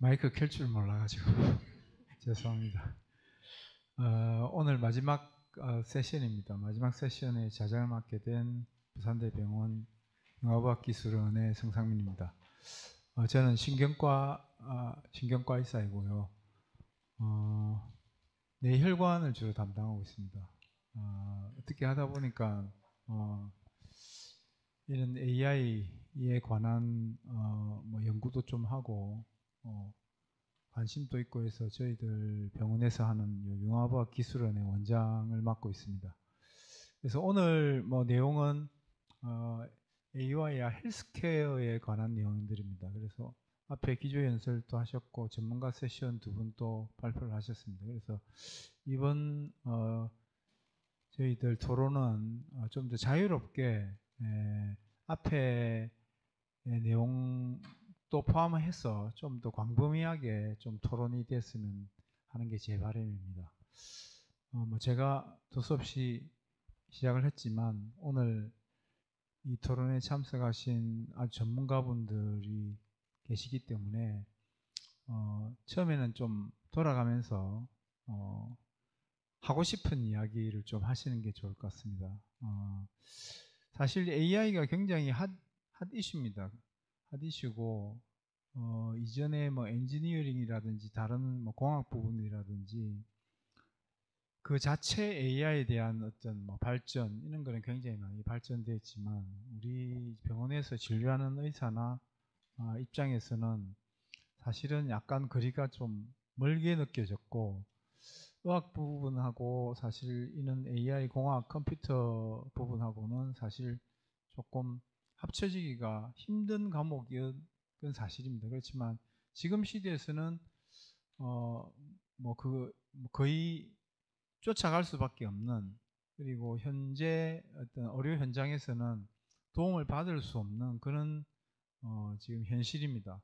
마이크 켤 줄 몰라가지고 죄송합니다. 오늘 마지막 세션입니다. 마지막 세션에 자장을 맡게 된 부산대병원 영화과학기술원의 성상민입니다. 저는 신경과 의사이고요. 뇌혈관을 주로 담당하고 있습니다. 어떻게 하다 보니까 이런 AI에 관한 뭐 연구도 좀 하고 관심도 있고 해서 저희들 병원에서 하는 융합과학기술원의 원장을 맡고 있습니다. 그래서 오늘 뭐 내용은 AI와 헬스케어에 관한 내용들입니다. 그래서 앞에 기조연설도 하셨고 전문가 세션 두 분 또 발표를 하셨습니다. 그래서 이번 저희들 토론은 좀 더 자유롭게 앞에 내용도 포함해서 좀 더 광범위하게 좀 토론이 됐으면 하는 게 제 바람입니다. 뭐 제가 두서없이 시작을 했지만 오늘 이 토론에 참석하신 아주 전문가분들이 계시기 때문에 처음에는 좀 돌아가면서 하고 싶은 이야기를 좀 하시는 게 좋을 것 같습니다. 사실 AI가 굉장히 핫 이슈입니다. 핫 이슈고 이전에 뭐 엔지니어링이라든지 다른 뭐 공학 부분이라든지 그 자체 AI에 대한 어떤 뭐 발전 이런 거는 굉장히 많이 발전되었지만 우리 병원에서 진료하는 의사나 입장에서는 사실은 약간 거리가 좀 멀게 느껴졌고 의학 부분하고 사실 이런 AI 공학 컴퓨터 부분하고는 사실 조금 합쳐지기가 힘든 과목이건 사실입니다. 그렇지만 지금 시대에서는 거의 쫓아갈 수밖에 없는, 그리고 현재 어떤 의료 현장에서는 도움을 받을 수 없는 그런 지금 현실입니다.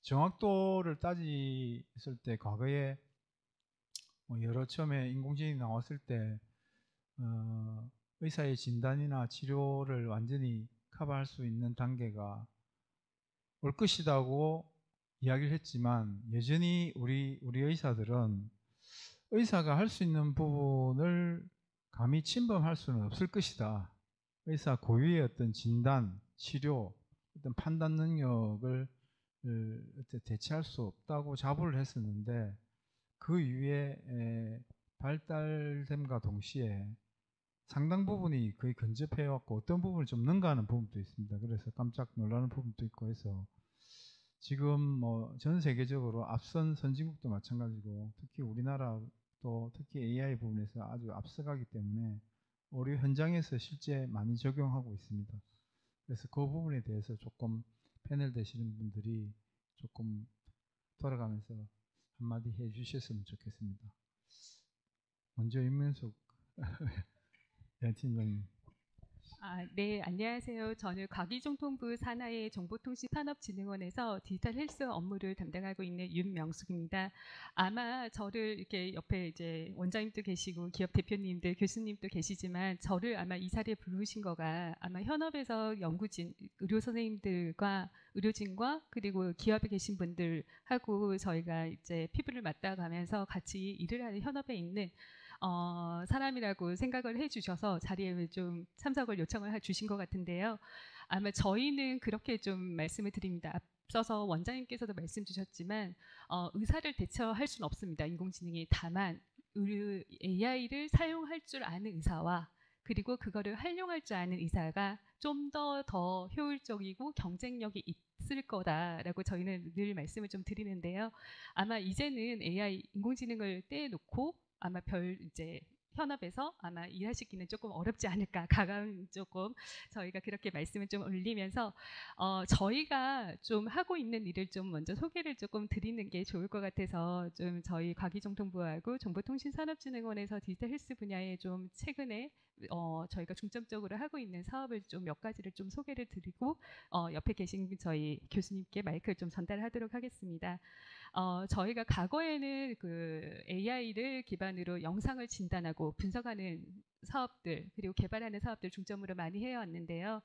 정확도를 따졌을 때 과거에 여러 처음에 인공지능이 나왔을 때 의사의 진단이나 치료를 완전히 커버할 수 있는 단계가 올 것이라고 이야기를 했지만 여전히 우리 의사들은 의사가 할 수 있는 부분을 감히 침범할 수는 없을 것이다. 의사 고유의 어떤 진단, 치료, 어떤 판단 능력을 대체할 수 없다고 자부를 했었는데 그 이후에 발달됨과 동시에 상당 부분이 거의 근접해왔고 어떤 부분을 좀 능가하는 부분도 있습니다. 그래서 깜짝 놀라는 부분도 있고 해서 지금 뭐 전 세계적으로 앞선 선진국도 마찬가지고 특히 우리나라도 특히 AI 부분에서 아주 앞서가기 때문에 의료 현장에서 실제 많이 적용하고 있습니다. 그래서 그 부분에 대해서 조금 패널 되시는 분들이 조금 돌아가면서 한마디 해주셨으면 좋겠습니다. 먼저 임명숙 팀장님. 네, 안녕하세요. 저는 과기정통부 산하의 정보통신산업진흥원에서 디지털 헬스 업무를 담당하고 있는 윤명숙입니다. 아마 저를 이렇게 옆에 이제 원장님도 계시고 기업 대표님들, 교수님도 계시지만 저를 아마 이 자리에 부르신 거가 아마 현업에서 연구진, 의료 선생님들과 의료진과 그리고 기업에 계신 분들하고 저희가 이제 피부를 맞닿아가면서 같이 일을 하는 현업에 있는 사람이라고 생각을 해주셔서 자리에 좀 참석을 요청을 주신 것 같은데요. 아마 저희는 그렇게 좀 말씀을 드립니다. 앞서서 원장님께서도 말씀 주셨지만 의사를 대처할 수는 없습니다. 인공지능이. 다만 AI를 사용할 줄 아는 의사와 그리고 그거를 활용할 줄 아는 의사가 좀 더 효율적이고 경쟁력이 있을 거다라고 저희는 늘 말씀을 좀 드리는데요. 아마 이제는 AI 인공지능을 떼놓고 아마 이제 현업에서 아마 일하시기는 조금 어렵지 않을까, 가감 조금 저희가 그렇게 말씀을 좀 올리면서 저희가 좀 하고 있는 일을 좀 먼저 소개를 조금 드리는 게 좋을 것 같아서 좀 저희 과기정통부하고 정보통신산업진흥원에서 디지털 헬스 분야에 좀 최근에 저희가 중점적으로 하고 있는 사업을 좀 몇 가지를 좀 소개를 드리고 옆에 계신 저희 교수님께 마이크를 좀 전달하도록 저희가 과거에는 그 AI를 기반으로 영상을 진단하고 분석하고 분석하는 사업들 그리고 개발하는 사업들 중점으로 많이 해왔는데요.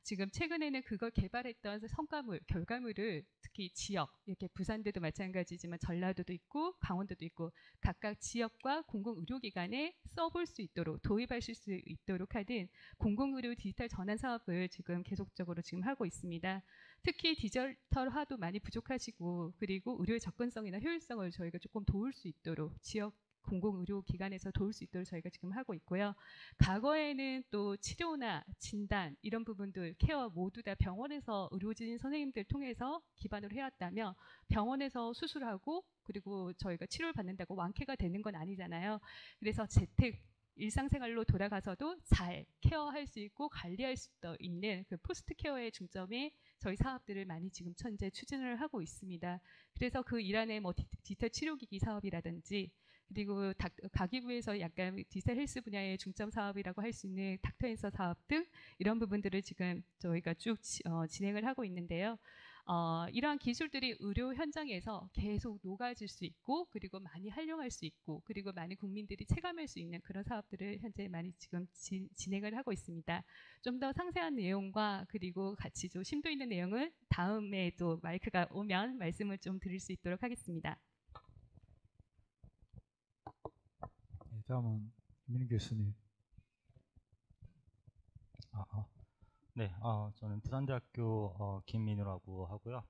지금 최근에는 그걸 개발했던 성과물, 결과물을 특히 지역, 이렇게 부산대도 마찬가지지만 전라도도 있고 강원도도 있고 각각 지역과 공공의료기관에 써볼 수 있도록 도입하실 수 있도록 하는 공공의료 디지털 전환 사업을 지금 계속적으로 지금 하고 있습니다. 특히 디지털화도 많이 부족하시고 그리고 의료의 접근성이나 효율성을 저희가 조금 도울 수 있도록 지역 공공의료기관에서 도울 수 있도록 저희가 지금 하고 있고요. 과거에는 또 치료나 진단 이런 부분들 케어 모두 다 병원에서 의료진 선생님들 통해서 기반으로 해왔다면 병원에서 수술하고 그리고 저희가 치료를 받는다고 완쾌가 되는 건 아니잖아요. 그래서 재택 일상생활로 돌아가서도 잘 케어할 수 있고 관리할 수 있는 그 포스트 케어의 중점에 저희 사업들을 많이 지금 현재 추진을 하고 있습니다. 그래서 그 일환의 뭐 디지털 치료기기 사업이라든지 그리고 가기부에서 약간 디지털 헬스 분야의 중점 사업이라고 할 수 있는 닥터앤서 사업 등 이런 부분들을 지금 저희가 쭉 진행을 하고 있는데요. 이러한 기술들이 의료 현장에서 계속 녹아질 수 있고 그리고 많이 활용할 수 있고 그리고 많은 국민들이 체감할 수 있는 그런 사업들을 현재 많이 지금 진행을 하고 있습니다. 좀 더 상세한 내용과 그리고 같이 좀 심도 있는 내용은 다음에 또 마이크가 오면 말씀을 좀 드릴 수 있도록 하겠습니다. 네, 다음은 김민희 교수님. 네, 저는 부산대학교 김민우라고 하고요.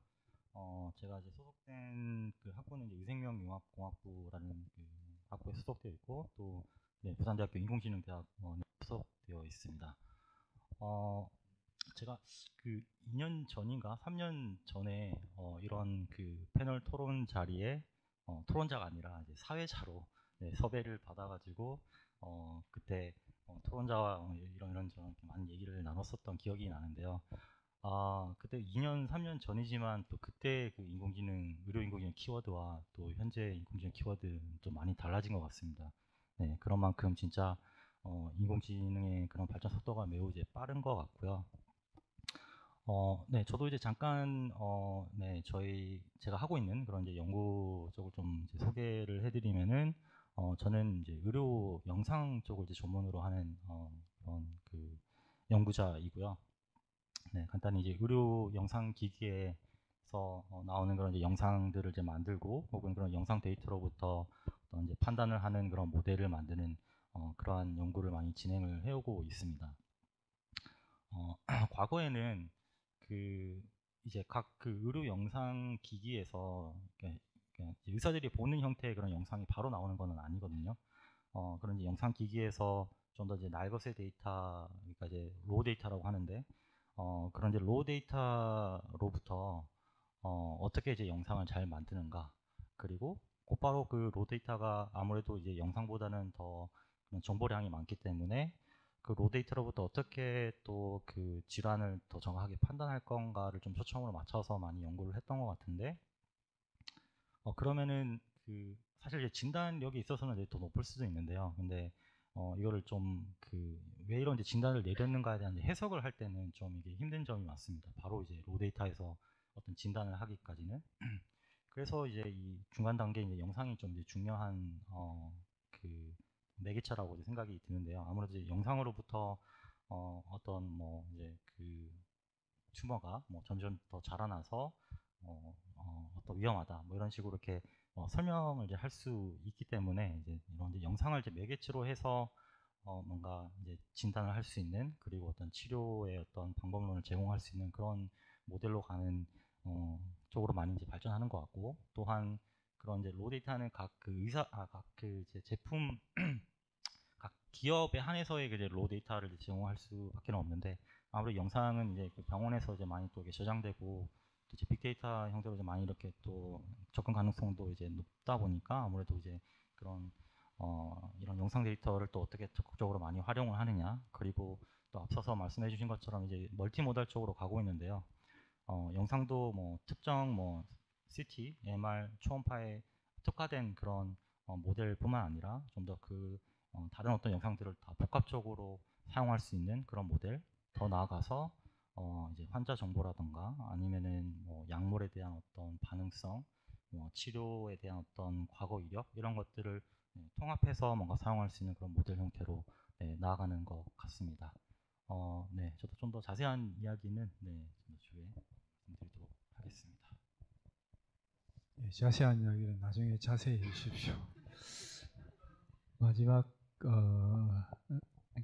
제가 이제 소속된 그 학부는 이제 의생명융합공학부라는 그 학부에 소속되어 있고 또 네, 부산대학교 인공지능대학원에 소속되어 있습니다. 제가 그 2년 전인가 3년 전에 이런 그 패널 토론 자리에 토론자가 아니라 이제 사회자로 네, 섭외를 받아가지고 그때 토론자와 이런 저런 많은 얘기를 나눴었던 기억이 나는데요. 그때 2년, 3년 전이지만 또 그때 그 의료 인공지능 키워드와 또 현재 인공지능 키워드는 좀 많이 달라진 것 같습니다. 네, 그런 만큼 진짜 인공지능의 그런 발전 속도가 매우 이제 빠른 것 같고요. 네, 저도 이제 잠깐 네, 제가 하고 있는 그런 이제 연구 쪽을 좀 이제 소개를 해드리면은 저는 이제 의료 영상 쪽을 이제 전문으로 하는 그런 그 연구자이고요. 네, 간단히 이제 의료 영상 기기에서 나오는 그런 이제 영상들을 이제 만들고 혹은 그런 영상 데이터로부터 어떤 이제 판단을 하는 그런 모델을 만드는 그러한 연구를 많이 진행을 해오고 있습니다. 과거에는 그 이제 각 그 의료 영상 기기에서 의사들이 보는 형태의 그런 영상이 바로 나오는 것은 아니거든요. 그런 이제 영상 기기에서 좀 더 이제 날것의 데이터, 그러니까 이제 로우 데이터라고 하는데, 그런 이제 로우 데이터로부터 어떻게 이제 영상을 잘 만드는가, 그리고 곧바로 그 로우 데이터가 아무래도 이제 영상보다는 더 그런 정보량이 많기 때문에 그 로우 데이터로부터 어떻게 또 그 질환을 더 정확하게 판단할 건가를 좀 초점으로 맞춰서 많이 연구를 했던 것 같은데, 그러면은 그 사실 이제 진단력에 있어서는 이제 더 높을 수도 있는데요. 근데 이거를 좀 그 왜 이런 이제 진단을 내렸는가에 대한 해석을 할 때는 좀 이게 힘든 점이 많습니다. 바로 이제 로우 데이터에서 어떤 진단을 하기까지는. 그래서 이제 이 중간 단계 이제 영상이 좀 이제 중요한 그 매개체라고 이제 생각이 드는데요. 아무래도 이제 영상으로부터 어떤 뭐 이제 그 튜머가 뭐 점점 더 자라나서 어떤 위험하다 뭐 이런 식으로 이렇게 설명을 이제 할 수 있기 때문에 이제 이런 이제 영상을 이제 매개체로 해서 뭔가 이제 진단을 할 수 있는 그리고 어떤 치료의 어떤 방법론을 제공할 수 있는 그런 모델로 가는 쪽으로 많이 이제 발전하는 것 같고 또한 그런 이제 로우 데이터는 각 그 각 그 이제 제품 각 기업에 한해서의 이제 로우 데이터를 제공할 수밖에 없는데 아무래도 영상은 이제 그 병원에서 이제 많이 또 이게 저장되고 또 이제 빅데이터 형태로 이제 많이 이렇게 또 접근 가능성도 이제 높다 보니까 아무래도 이제 그런 이런 영상 데이터를 또 어떻게 적극적으로 많이 활용을 하느냐 그리고 또 앞서서 말씀해 주신 것처럼 이제 멀티모달 쪽으로 가고 있는데요. 영상도 뭐 특정 뭐 CT, MR, 초음파에 특화된 그런 모델뿐만 아니라 좀 더 그 다른 어떤 영상들을 다 복합적으로 사용할 수 있는 그런 모델, 더 나아가서 이제 환자 정보라든가 아니면은 뭐 약물에 대한 어떤 반응성, 뭐 치료에 대한 어떤 과거 이력 이런 것들을 통합해서 뭔가 사용할 수 있는 그런 모델 형태로 나아가는 것 같습니다. 네, 저도 좀 더 자세한 이야기는 좀 주에 말씀드리도록 하겠습니다. 예, 자세한 이야기는 나중에 자세히 해주십시오. 마지막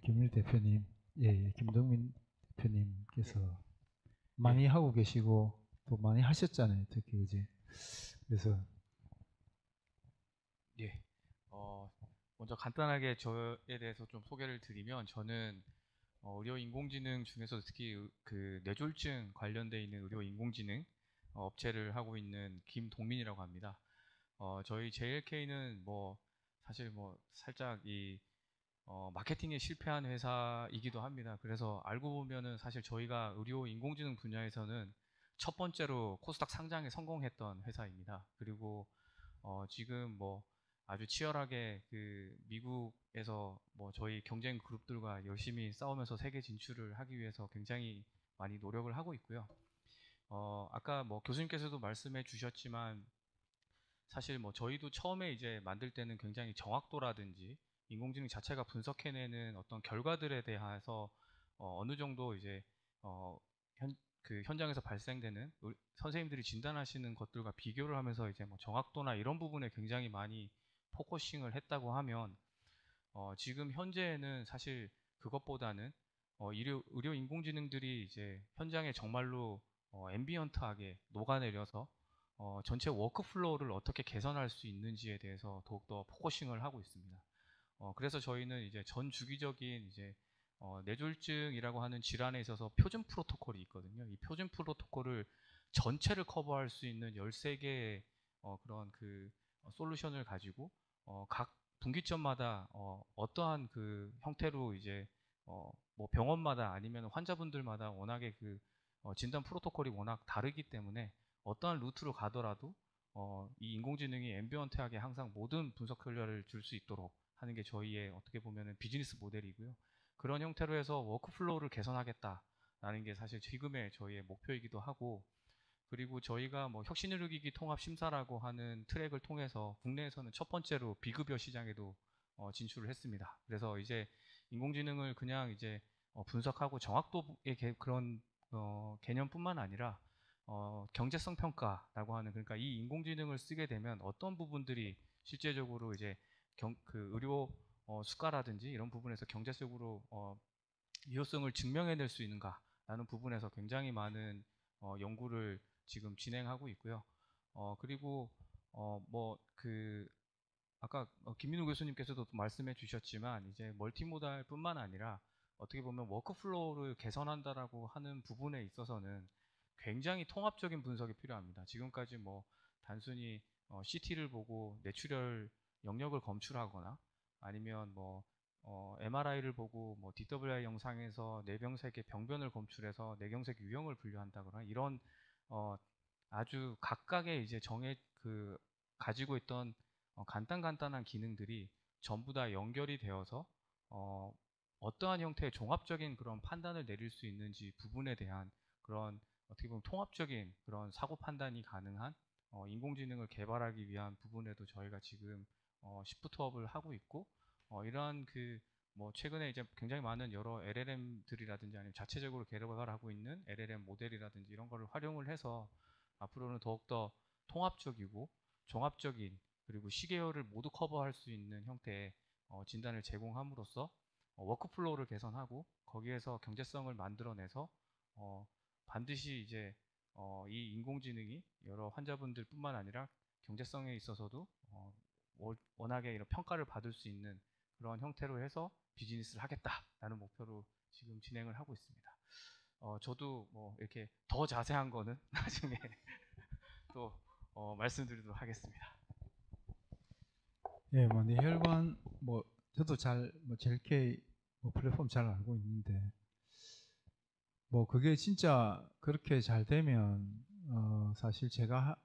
김일 대표님, 김동민 대표님께서 많이 하고 계시고 또 많이 하셨잖아요, 특히 그지? 그래서 예. 먼저 간단하게 저에 대해서 좀 소개를 드리면 저는 의료 인공지능 중에서 특히 그 뇌졸중 관련돼 있는 의료 인공지능 업체를 하고 있는 김동민이라고 합니다. 저희 JLK는 뭐 사실 뭐 살짝 이 마케팅에 실패한 회사이기도 합니다. 그래서 알고 보면은 사실 저희가 의료 인공지능 분야에서는 첫 번째로 코스닥 상장에 성공했던 회사입니다. 그리고 지금 뭐 아주 치열하게 그 미국에서 뭐 저희 경쟁 그룹들과 열심히 싸우면서 세계 진출을 하기 위해서 굉장히 많이 노력을 하고 있고요. 아까 뭐 교수님께서도 말씀해 주셨지만 사실 뭐 저희도 처음에 이제 만들 때는 굉장히 정확도라든지 인공지능 자체가 분석해내는 어떤 결과들에 대해서 어느 정도 이제 그 현장에서 발생되는 선생님들이 진단하시는 것들과 비교를 하면서 이제 뭐 정확도나 이런 부분에 굉장히 많이 포커싱을 했다고 하면 지금 현재는 사실 그것보다는 의료 인공지능들이 이제 현장에 정말로 앰비언트하게 녹아내려서 전체 워크플로우를 어떻게 개선할 수 있는지에 대해서 더욱더 포커싱을 하고 있습니다. 그래서 저희는 이제 전 주기적인 이제 뇌졸중이라고 하는 질환에 있어서 표준 프로토콜이 있거든요. 이 표준 프로토콜을 전체를 커버할 수 있는 13개의 그런 그 솔루션을 가지고 각 분기점마다 어떠한 그 형태로 이제 뭐 병원마다 아니면 환자분들마다 워낙에 그 진단 프로토콜이 워낙 다르기 때문에 어떠한 루트로 가더라도 이 인공지능이 앰비언트하게 항상 모든 분석 결과를 줄 수 있도록 하는 게 저희의 어떻게 보면은 비즈니스 모델이고요. 그런 형태로 해서 워크플로우를 개선하겠다라는 게 사실 지금의 저희의 목표이기도 하고, 그리고 저희가 뭐 혁신의료기기 통합 심사라고 하는 트랙을 통해서 국내에서는 첫 번째로 비급여 시장에도 진출을 했습니다. 그래서 이제 인공지능을 그냥 이제 분석하고 정확도의 그런 개념뿐만 아니라 경제성 평가라고 하는, 그러니까 이 인공지능을 쓰게 되면 어떤 부분들이 실제적으로 이제 그 의료 수가라든지 이런 부분에서 경제적으로 유효성을 증명해낼 수 있는가라는 부분에서 굉장히 많은 연구를 지금 진행하고 있고요. 그리고 뭐 그 아까 김민우 교수님께서도 말씀해 주셨지만 이제 멀티모달뿐만 아니라 어떻게 보면 워크플로우를 개선한다라고 하는 부분에 있어서는 굉장히 통합적인 분석이 필요합니다. 지금까지 뭐 단순히 CT를 보고 뇌출혈 영역을 검출하거나 아니면 뭐 MRI를 보고 뭐 DWI 영상에서 뇌병색의 병변을 검출해서 뇌경색 유형을 분류한다거나 이런 아주 각각의 이제 가지고 있던 간단한 기능들이 전부 다 연결이 되어서 어떠한 형태의 종합적인 그런 판단을 내릴 수 있는지 부분에 대한 그런 어떻게 보면 통합적인 그런 사고 판단이 가능한 인공지능을 개발하기 위한 부분에도 저희가 지금 시프트업을 하고 있고, 이러한 그 뭐 최근에 이제 굉장히 많은 여러 LLM들이라든지 아니면 자체적으로 개발하고 있는 LLM 모델이라든지 이런 거를 활용을 해서 앞으로는 더욱더 통합적이고 종합적인 그리고 시계열을 모두 커버할 수 있는 형태의 진단을 제공함으로써 워크플로우를 개선하고 거기에서 경제성을 만들어내서 반드시 이제 이 인공지능이 여러 환자분들뿐만 아니라 경제성에 있어서도 워낙에 이런 평가를 받을 수 있는 그런 형태로 해서 비즈니스를 하겠다라는 목표로 지금 진행을 하고 있습니다. 저도 뭐 이렇게 더 자세한 거는 나중에 또 말씀드리도록 하겠습니다. 예, 뭐 뇌혈관 뭐 저도 뭐 JLK 뭐 플랫폼 잘 알고 있는데 뭐 그게 진짜 그렇게 잘 되면 사실 제가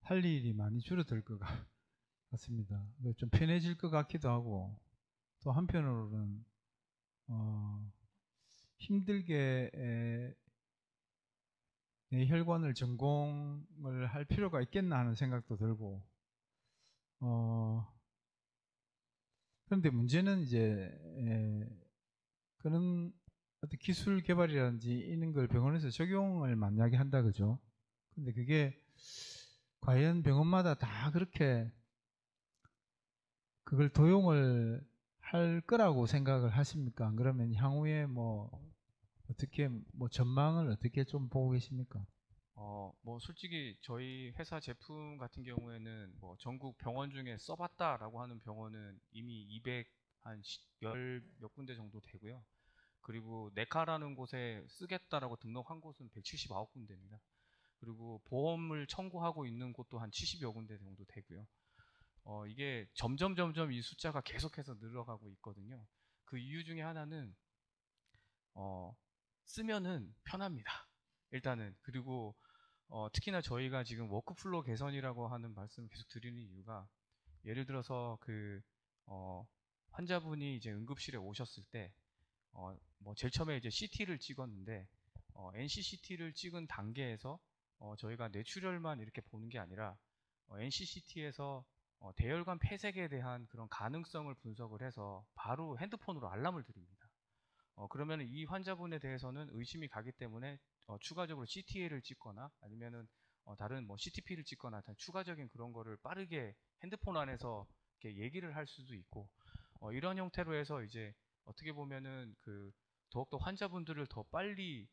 할 일이 많이 줄어들 것 같습니다. 좀 편해질 것 같기도 하고 또 한편으로는 힘들게 뇌혈관을 전공을 할 필요가 있겠나 하는 생각도 들고 그런데 문제는 이제 그런 어떤 기술 개발이라든지 이런 걸 병원에서 적용을 만약에 한다 그죠? 근데 그게 과연 병원마다 다 그렇게 그걸 도용을 할 거라고 생각을 하십니까? 안 그러면 향후에 뭐 어떻게 뭐 전망을 어떻게 좀 보고 계십니까? 뭐 솔직히 저희 회사 제품 같은 경우에는 뭐 전국 병원 중에 써봤다라고 하는 병원은 이미 210몇 군데 정도 되고요. 그리고 네카라는 곳에 쓰겠다라고 등록한 곳은 179군데입니다. 그리고 보험을 청구하고 있는 곳도 한 70여 군데 정도 되고요. 이게 점점 이 숫자가 계속해서 늘어가고 있거든요. 그 이유 중에 하나는 쓰면은 편합니다. 일단은. 그리고 특히나 저희가 지금 워크플로우 개선이라고 하는 말씀을 계속 드리는 이유가, 예를 들어서 환자분이 이제 응급실에 오셨을 때 뭐 제일 처음에 이제 CT를 찍었는데 NCCT를 찍은 단계에서 저희가 뇌출혈만 이렇게 보는 게 아니라 NCCT에서 대혈관 폐색에 대한 그런 가능성을 분석을 해서 바로 핸드폰으로 알람을 드립니다. 그러면 이 환자분에 대해서는 의심이 가기 때문에 추가적으로 CTA를 찍거나 아니면은 다른 뭐 CTP를 찍거나 추가적인 그런 거를 빠르게 핸드폰 안에서 이렇게 얘기를 할 수도 있고, 이런 형태로 해서 이제 어떻게 보면은 더욱더 환자분들을 더 빨리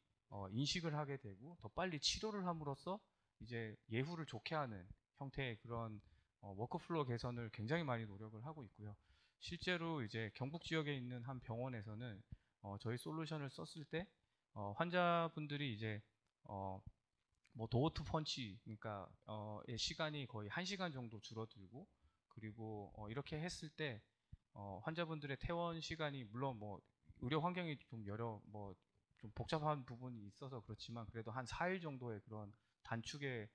인식을 하게 되고 더 빨리 치료를 함으로써 이제 예후를 좋게 하는 형태의 그런 워크플로우 개선을 굉장히 많이 노력을 하고 있고요. 실제로 이제 경북 지역에 있는 한 병원에서는 저희 솔루션을 썼을 때 환자분들이 이제 뭐 도어 투 펀치, 그러니까 시간이 거의 1시간 정도 줄어들고, 그리고 이렇게 했을 때 환자분들의 퇴원 시간이 물론 뭐 의료 환경이 좀 좀 복잡한 부분이 있어서 그렇지만 그래도 한 4일 정도의 그런 단축의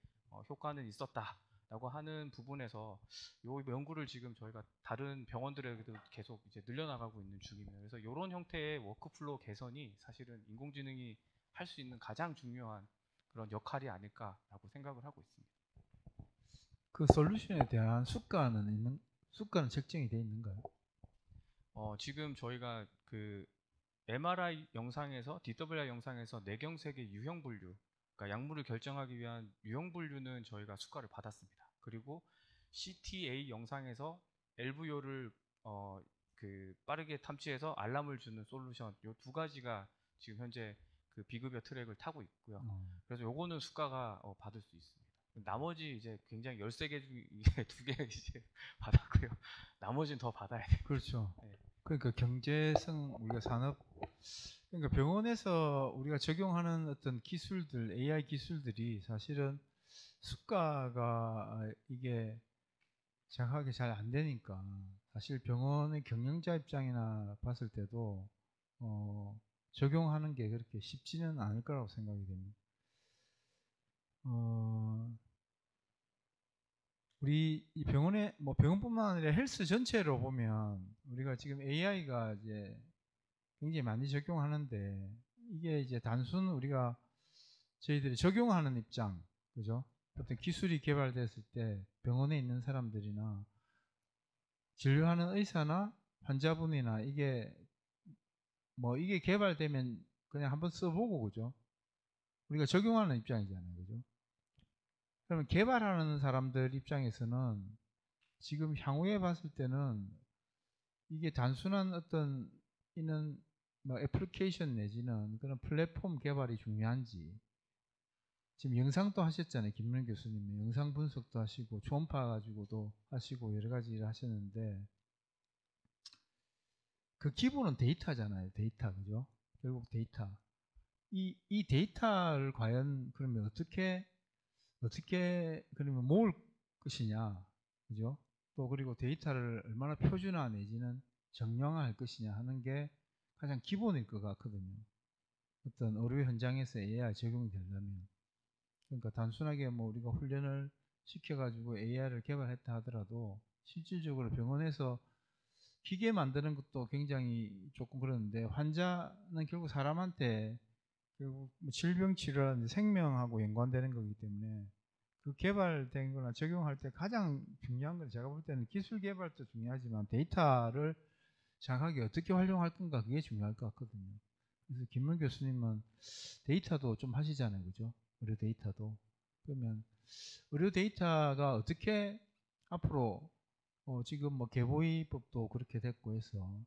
효과는 있었다라고 하는 부분에서 요 연구를 지금 저희가 다른 병원들에게도 계속 이제 늘려나가고 있는 중입니다. 그래서 이런 형태의 워크플로우 개선이 사실은 인공지능이 할 수 있는 가장 중요한 그런 역할이 아닐까라고 생각을 하고 있습니다. 그 솔루션에 대한 수가는 책정이 돼 있는가요? 지금 저희가 MRI 영상에서 DWI 영상에서 뇌경색의 유형 분류, 그러니까 약물을 결정하기 위한 유형 분류는 저희가 수가를 받았습니다. 그리고 CTA 영상에서 LVO를 빠르게 탐지해서 알람을 주는 솔루션, 요 두 가지가 지금 현재 비급여 트랙을 타고 있고요. 그래서 요거는 수가가 받을 수 있습니다. 나머지 이제 굉장히 13개 중에 2개 이제 받았고요. 나머지는 더 받아야 돼요. 그렇죠. 네. 그러니까 경제성 우리가 그러니까 병원에서 우리가 적용하는 어떤 기술들, AI 기술들이 사실은 수가가 이게 정확하게 잘 안 되니까 사실 병원의 경영자 입장이나 봤을 때도 적용하는 게 그렇게 쉽지는 않을 거라고 생각이 됩니다. 우리 이 병원에 뭐 병원뿐만 아니라 헬스 전체로 보면 우리가 지금 AI가 이제 굉장히 많이 적용하는데 이게 이제 단순 우리가 저희들이 적용하는 입장, 그죠? 어떤 기술이 개발됐을 때 병원에 있는 사람들이나 진료하는 의사나 환자분이나 이게 개발되면 그냥 한번 써보고, 그죠? 우리가 적용하는 입장이잖아요, 그죠? 그러면 개발하는 사람들 입장에서는 지금 향후에 봤을 때는 이게 단순한 어떤 이는 뭐 애플리케이션 내지는 그런 플랫폼 개발이 중요한지, 지금 영상도 하셨잖아요. 김문 교수님 영상 분석도 하시고 초음파 가지고도 하시고 여러 가지 일을 하셨는데 그 기본은 데이터잖아요. 데이터, 그죠? 결국 데이터. 이 데이터를 과연 그러면 어떻게 그러면 모을 것이냐, 그죠? 또 그리고 데이터를 얼마나 표준화 내지는 정량화할 것이냐 하는 게 가장 기본일 것 같거든요. 어떤 의료 현장에서 AI 적용이 되려면. 그러니까 단순하게 뭐 우리가 훈련을 시켜가지고 AI를 개발했다 하더라도 실질적으로 병원에서 기계 만드는 것도 굉장히 조금 그러는데 환자는 결국 사람한테 결국 질병 치료라든지 생명하고 연관되는 거기 때문에 그 개발된 거나 적용할 때 가장 중요한 건 제가 볼 때는 기술 개발도 중요하지만 데이터를 정확하게 어떻게 활용할 건가 그게 중요할 것 같거든요. 그래서 김문 교수님은 데이터도 좀 하시잖아요, 그죠? 의료 데이터도. 그러면 의료 데이터가 어떻게 앞으로 지금 뭐 개보이법도 그렇게 됐고 해서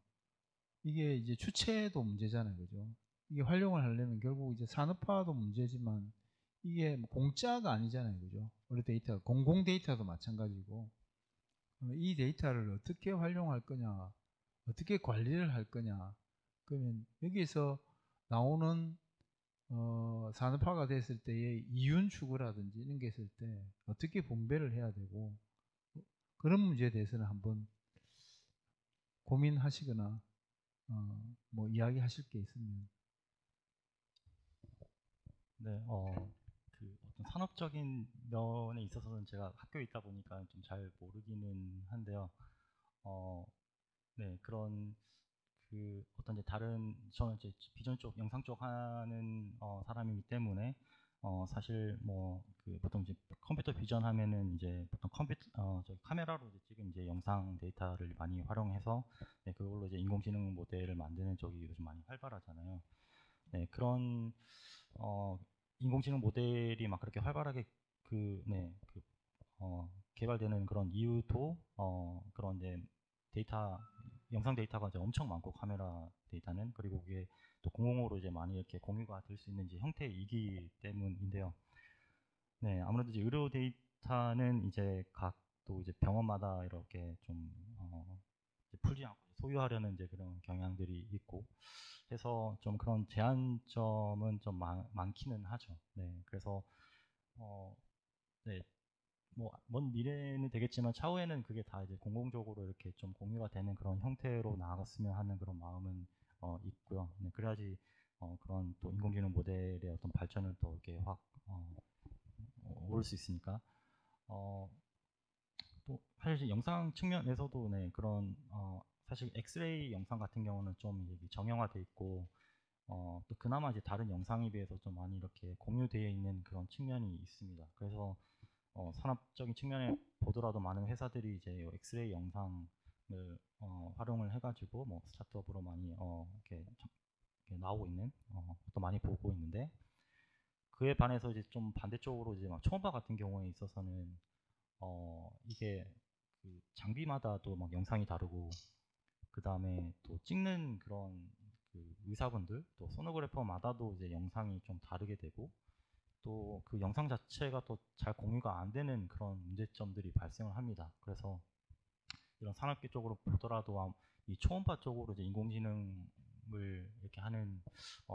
이게 이제 주체도 문제잖아요, 그죠? 이게 활용을 하려면 결국 이제 산업화도 문제지만 이게 뭐 공짜가 아니잖아요, 그죠? 의료 데이터, 공공 데이터도 마찬가지고 이 데이터를 어떻게 활용할 거냐, 어떻게 관리를 할 거냐. 그러면 여기에서 나오는 산업화가 됐을 때의 이윤 추구라든지 이런 게 있을 때 어떻게 분배를 해야 되고 그런 문제에 대해서는 한번 고민하시거나 뭐 이야기하실 게 있으면. 네, 그 어떤 산업적인 면에 있어서는 제가 학교에 있다 보니까 좀 잘 모르기는 한데요. 네, 그런 그 어떤 이제 다른 저는 이제 비전 쪽, 영상 쪽 하는 사람이기 때문에 사실 뭐 그 보통 이제 컴퓨터 비전 하면은 이제 보통 저 카메라로 이제 찍은 이제 영상 데이터를 많이 활용해서 네, 그걸로 이제 인공지능 모델을 만드는 쪽이 요즘 많이 활발하잖아요. 네, 그런 인공지능 모델이 막 그렇게 활발하게 개발되는 그런 이유도 그런 이제 데이터, 영상 데이터가 이제 엄청 많고 카메라 데이터는, 그리고 그게 또 공공으로 이제 많이 이렇게 공유가 될 수 있는 이제 형태이기 때문인데요. 네, 아무래도 이제 의료 데이터는 이제 각 또 이제 병원마다 이렇게 좀 이제 풀지 않고 소유하려는 이제 그런 경향들이 있고 해서 좀 그런 제한점은 좀 많기는 하죠. 네, 그래서 네, 뭐 먼 미래는 되겠지만 차후에는 그게 다 이제 공공적으로 이렇게 좀 공유가 되는 그런 형태로 나아갔으면 하는 그런 마음은 있고요. 네, 그래야지 그런 또 인공지능 모델의 어떤 발전을 또 이렇게 확 오를 수 있으니까. 또 사실 영상 측면에서도 네, 그런 사실 엑스레이 영상 같은 경우는 좀 이게 정형화돼 있고 또 그나마 이제 다른 영상에 비해서 좀 많이 이렇게 공유되어 있는 그런 측면이 있습니다. 그래서 산업적인 측면에 보더라도 많은 회사들이 이제 엑스레이 영상을 활용을 해가지고 뭐 스타트업으로 많이 이렇게 나오고 있는 또 많이 보고 있는데, 그에 반해서 이제 좀 반대쪽으로 이제 막 초음파 같은 경우에 있어서는 이게 그 장비마다 또 막 영상이 다르고, 그 다음에 또 찍는 그런 그 의사분들 또 소노그래퍼마다도 이제 영상이 좀 다르게 되고, 또 그 영상 자체가 또 잘 공유가 안 되는 그런 문제점들이 발생을 합니다. 그래서 이런 산업계 쪽으로 보더라도 이 초음파 쪽으로 이제 인공지능을 이렇게 하는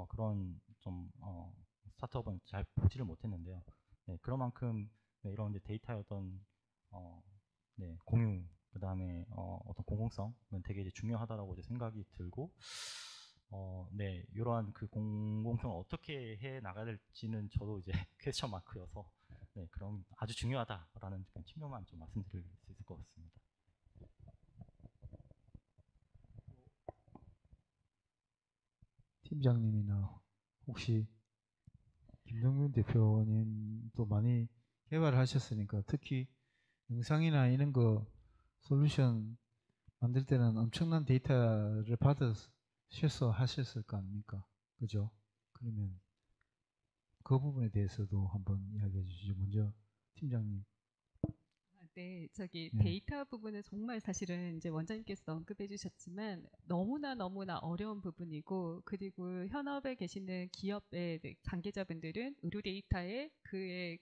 그런 좀 스타트업은 잘 보지를 못했는데요. 네, 그런 만큼 네, 이런 이제 데이터의 어떤 네, 공유, 그 다음에 어떤 공공성은 되게 이제 중요하다라고 이제 생각이 들고, 네, 이러한 그 공공성을 어떻게 해 나가야 될지는 저도 이제 퀘스천 마크여서 네, 그럼 아주 중요하다라는 측면만 좀 말씀드릴 수 있을 것 같습니다. 팀장님이나 혹시 김동균 대표님도 많이 개발을 하셨으니까 특히 영상이나 이런 거 솔루션 만들 때는 엄청난 데이터를 받으셔서 하셨을 거 아닙니까? 그죠? 그러면 그 부분에 대해서도 한번 이야기해 주시죠. 먼저 팀장님. 네, 저기 예. 데이터 부분은 정말 사실은 이제 원장님께서 언급해 주셨지만 너무나 어려운 부분이고, 그리고 현업에 계시는 기업의 관계자분들은 의료 데이터에 그의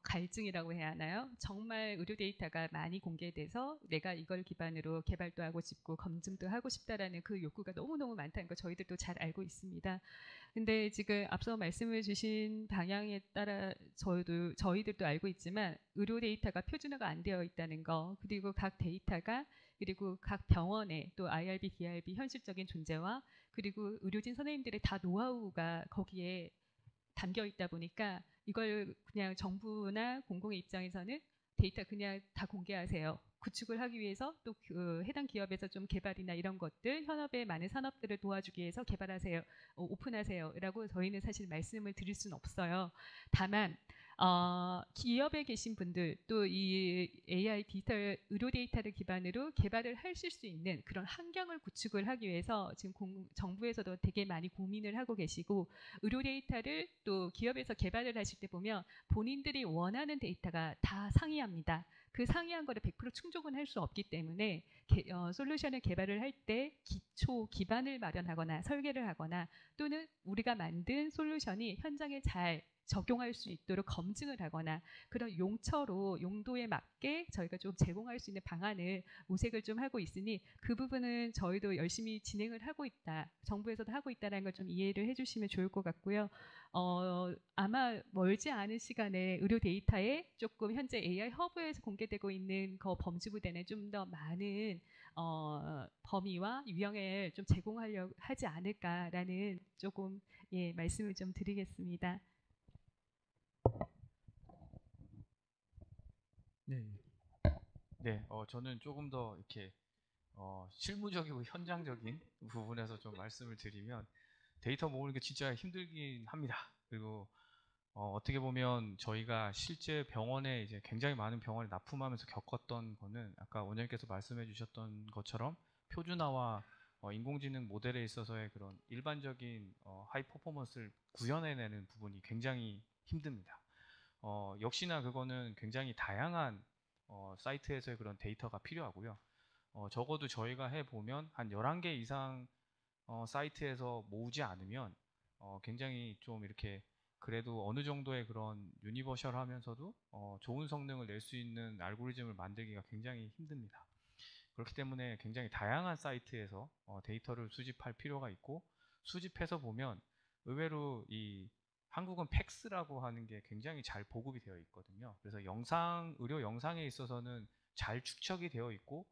갈증이라고 해야 하나요? 정말 의료 데이터가 많이 공개돼서 내가 이걸 기반으로 개발도 하고 싶고 검증도 하고 싶다라는 그 욕구가 너무너무 많다는 거 저희들도 잘 알고 있습니다. 근데 지금 앞서 말씀을 주신 방향에 따라 저희들도 알고 있지만 의료 데이터가 표준화가 안 되어 있다는 거, 그리고 각 데이터가 그리고 각 병원의 또 IRB, DRB 현실적인 존재와 그리고 의료진 선생님들의 다 노하우가 거기에 담겨 있다 보니까 이걸 그냥 정부나 공공의 입장에서는 데이터 그냥 다 공개하세요. 구축을 하기 위해서 또 그 해당 기업에서 좀 개발이나 이런 것들, 현업의 많은 산업들을 도와주기 위해서 개발하세요, 오픈하세요라고 저희는 사실 말씀을 드릴 수는 없어요. 다만 기업에 계신 분들 또 이 AI 디지털 의료 데이터를 기반으로 개발을 하실 수 있는 그런 환경을 구축을 하기 위해서 지금 정부에서도 되게 많이 고민을 하고 계시고 의료 데이터를 또 기업에서 개발을 하실 때 보면 본인들이 원하는 데이터가 다 상이합니다. 그 상이한 거를 100% 충족은 할 수 없기 때문에 솔루션을 개발을 할 때 기초 기반을 마련하거나 설계를 하거나 또는 우리가 만든 솔루션이 현장에 잘 적용할 수 있도록 검증을 하거나 그런 용도에 맞게 저희가 좀 제공할 수 있는 방안을 모색을 좀 하고 있으니 그 부분은 저희도 열심히 진행을 하고 있다. 정부에서도 하고 있다는 걸 좀 이해를 해주시면 좋을 것 같고요. 아마 멀지 않은 시간에 의료 데이터에 조금 현재 AI 허브에서 공개되고 있는 그 범주부대는 좀 더 많은 범위와 유형을 좀 제공하려고 하지 않을까라는 조금 말씀을 좀 드리겠습니다. 네. 네, 저는 조금 더 이렇게 실무적이고 현장적인 부분에서 좀 말씀을 드리면 데이터 모으는 게 진짜 힘들긴 합니다. 그리고 어떻게 보면 저희가 실제 병원에 이제 굉장히 많은 병원에 납품하면서 겪었던 거는 아까 원장님께서 말씀해 주셨던 것처럼 표준화와 인공지능 모델에 있어서의 그런 일반적인 하이 퍼포먼스를 구현해내는 부분이 굉장히 힘듭니다. 역시나 그거는 굉장히 다양한 사이트에서의 그런 데이터가 필요하고요. 적어도 저희가 해보면 한 11개 이상 사이트에서 모으지 않으면 굉장히 좀 이렇게 그래도 어느 정도의 그런 유니버셜 하면서도 좋은 성능을 낼 수 있는 알고리즘을 만들기가 굉장히 힘듭니다. 그렇기 때문에 굉장히 다양한 사이트에서 데이터를 수집할 필요가 있고 수집해서 보면 의외로 이 한국은 팩스라고 하는 게 굉장히 잘 보급이 되어 있거든요. 그래서 의료 영상에 있어서는 잘 축적이 되어 있고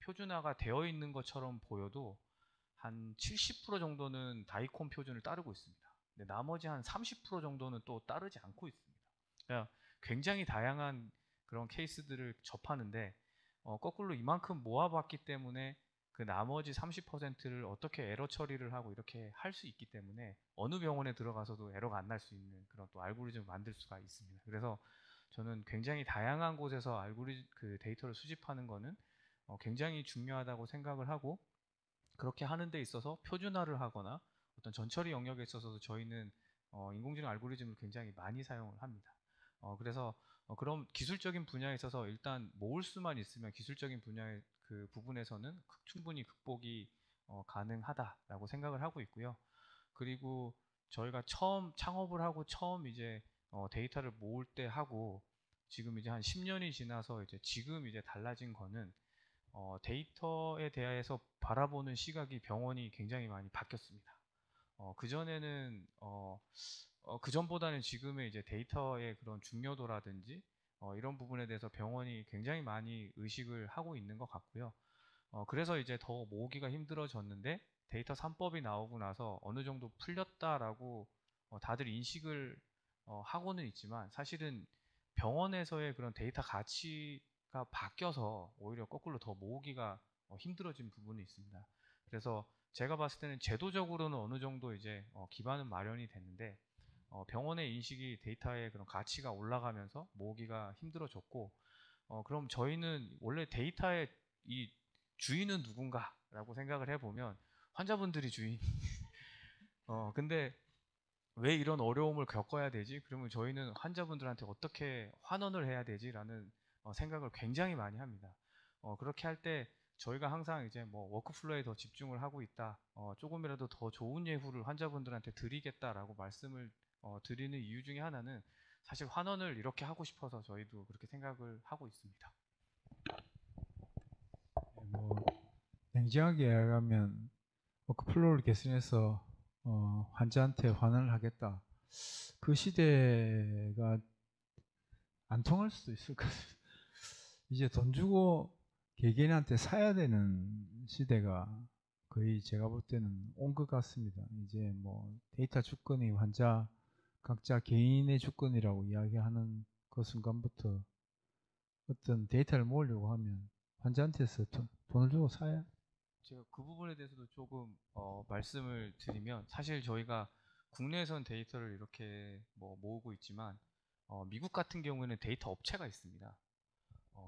표준화가 되어 있는 것처럼 보여도 한 70% 정도는 다이콘 표준을 따르고 있습니다. 근데 나머지 한 30% 정도는 또 따르지 않고 있습니다. 그러니까 굉장히 다양한 그런 케이스들을 접하는데 거꾸로 이만큼 모아봤기 때문에 그 나머지 30%를 어떻게 에러 처리를 하고 이렇게 할 수 있기 때문에 어느 병원에 들어가서도 에러가 안 날 수 있는 그런 또 알고리즘을 만들 수가 있습니다. 그래서 저는 굉장히 다양한 곳에서 그 데이터를 수집하는 거는 굉장히 중요하다고 생각을 하고 그렇게 하는 데 있어서 표준화를 하거나 어떤 전처리 영역에 있어서도 저희는 인공지능 알고리즘을 굉장히 많이 사용을 합니다. 그래서 그런 기술적인 분야에 있어서 일단 모을 수만 있으면 기술적인 분야의 그 부분에서는 충분히 극복이 가능하다라고 생각을 하고 있고요. 그리고 저희가 처음 창업을 하고 처음 이제 데이터를 모을 때 하고 지금 이제 한 10년이 지나서 이제 지금 이제 달라진 거는 데이터에 대해서 바라보는 시각이 병원이 굉장히 많이 바뀌었습니다. 그전에는 그전보다는 지금의 이제 데이터의 그런 중요도라든지 이런 부분에 대해서 병원이 굉장히 많이 의식을 하고 있는 것 같고요. 그래서 이제 더 모으기가 힘들어졌는데 데이터 3법이 나오고 나서 어느 정도 풀렸다라고 다들 인식을 하고는 있지만 사실은 병원에서의 그런 데이터 가치가 바뀌어서 오히려 거꾸로 더 모으기가 힘들어진 부분이 있습니다. 그래서 제가 봤을 때는 제도적으로는 어느 정도 이제 기반은 마련이 됐는데 병원의 인식이 데이터의 그런 가치가 올라가면서 모으기가 힘들어졌고 그럼 저희는 원래 데이터의 이 주인은 누군가라고 생각을 해보면 환자분들이 주인. 근데 왜 이런 어려움을 겪어야 되지? 그러면 저희는 환자분들한테 어떻게 환원을 해야 되지라는 생각을 굉장히 많이 합니다. 그렇게 할 때 저희가 항상 이제 뭐 워크플로우에 더 집중을 하고 있다. 조금이라도 더 좋은 예후를 환자분들한테 드리겠다라고 말씀을 드리는 이유 중에 하나는 사실 환원을 이렇게 하고 싶어서 저희도 그렇게 생각을 하고 있습니다. 뭐 냉정하게 이야기하면 워크플로우를 개선해서 환자한테 환원을 하겠다. 그 시대가 안 통할 수도 있을 것 같아요. 이제 돈 주고 개개인한테 사야 되는 시대가 거의 제가 볼 때는 온 것 같습니다. 이제 뭐 데이터 주권이 환자 각자 개인의 주권이라고 이야기하는 그 순간부터 어떤 데이터를 모으려고 하면 환자한테서 돈을 주고 사야. 제가 그 부분에 대해서도 조금 말씀을 드리면 사실 저희가 국내에선 데이터를 이렇게 뭐 모으고 있지만 미국 같은 경우에는 데이터 업체가 있습니다.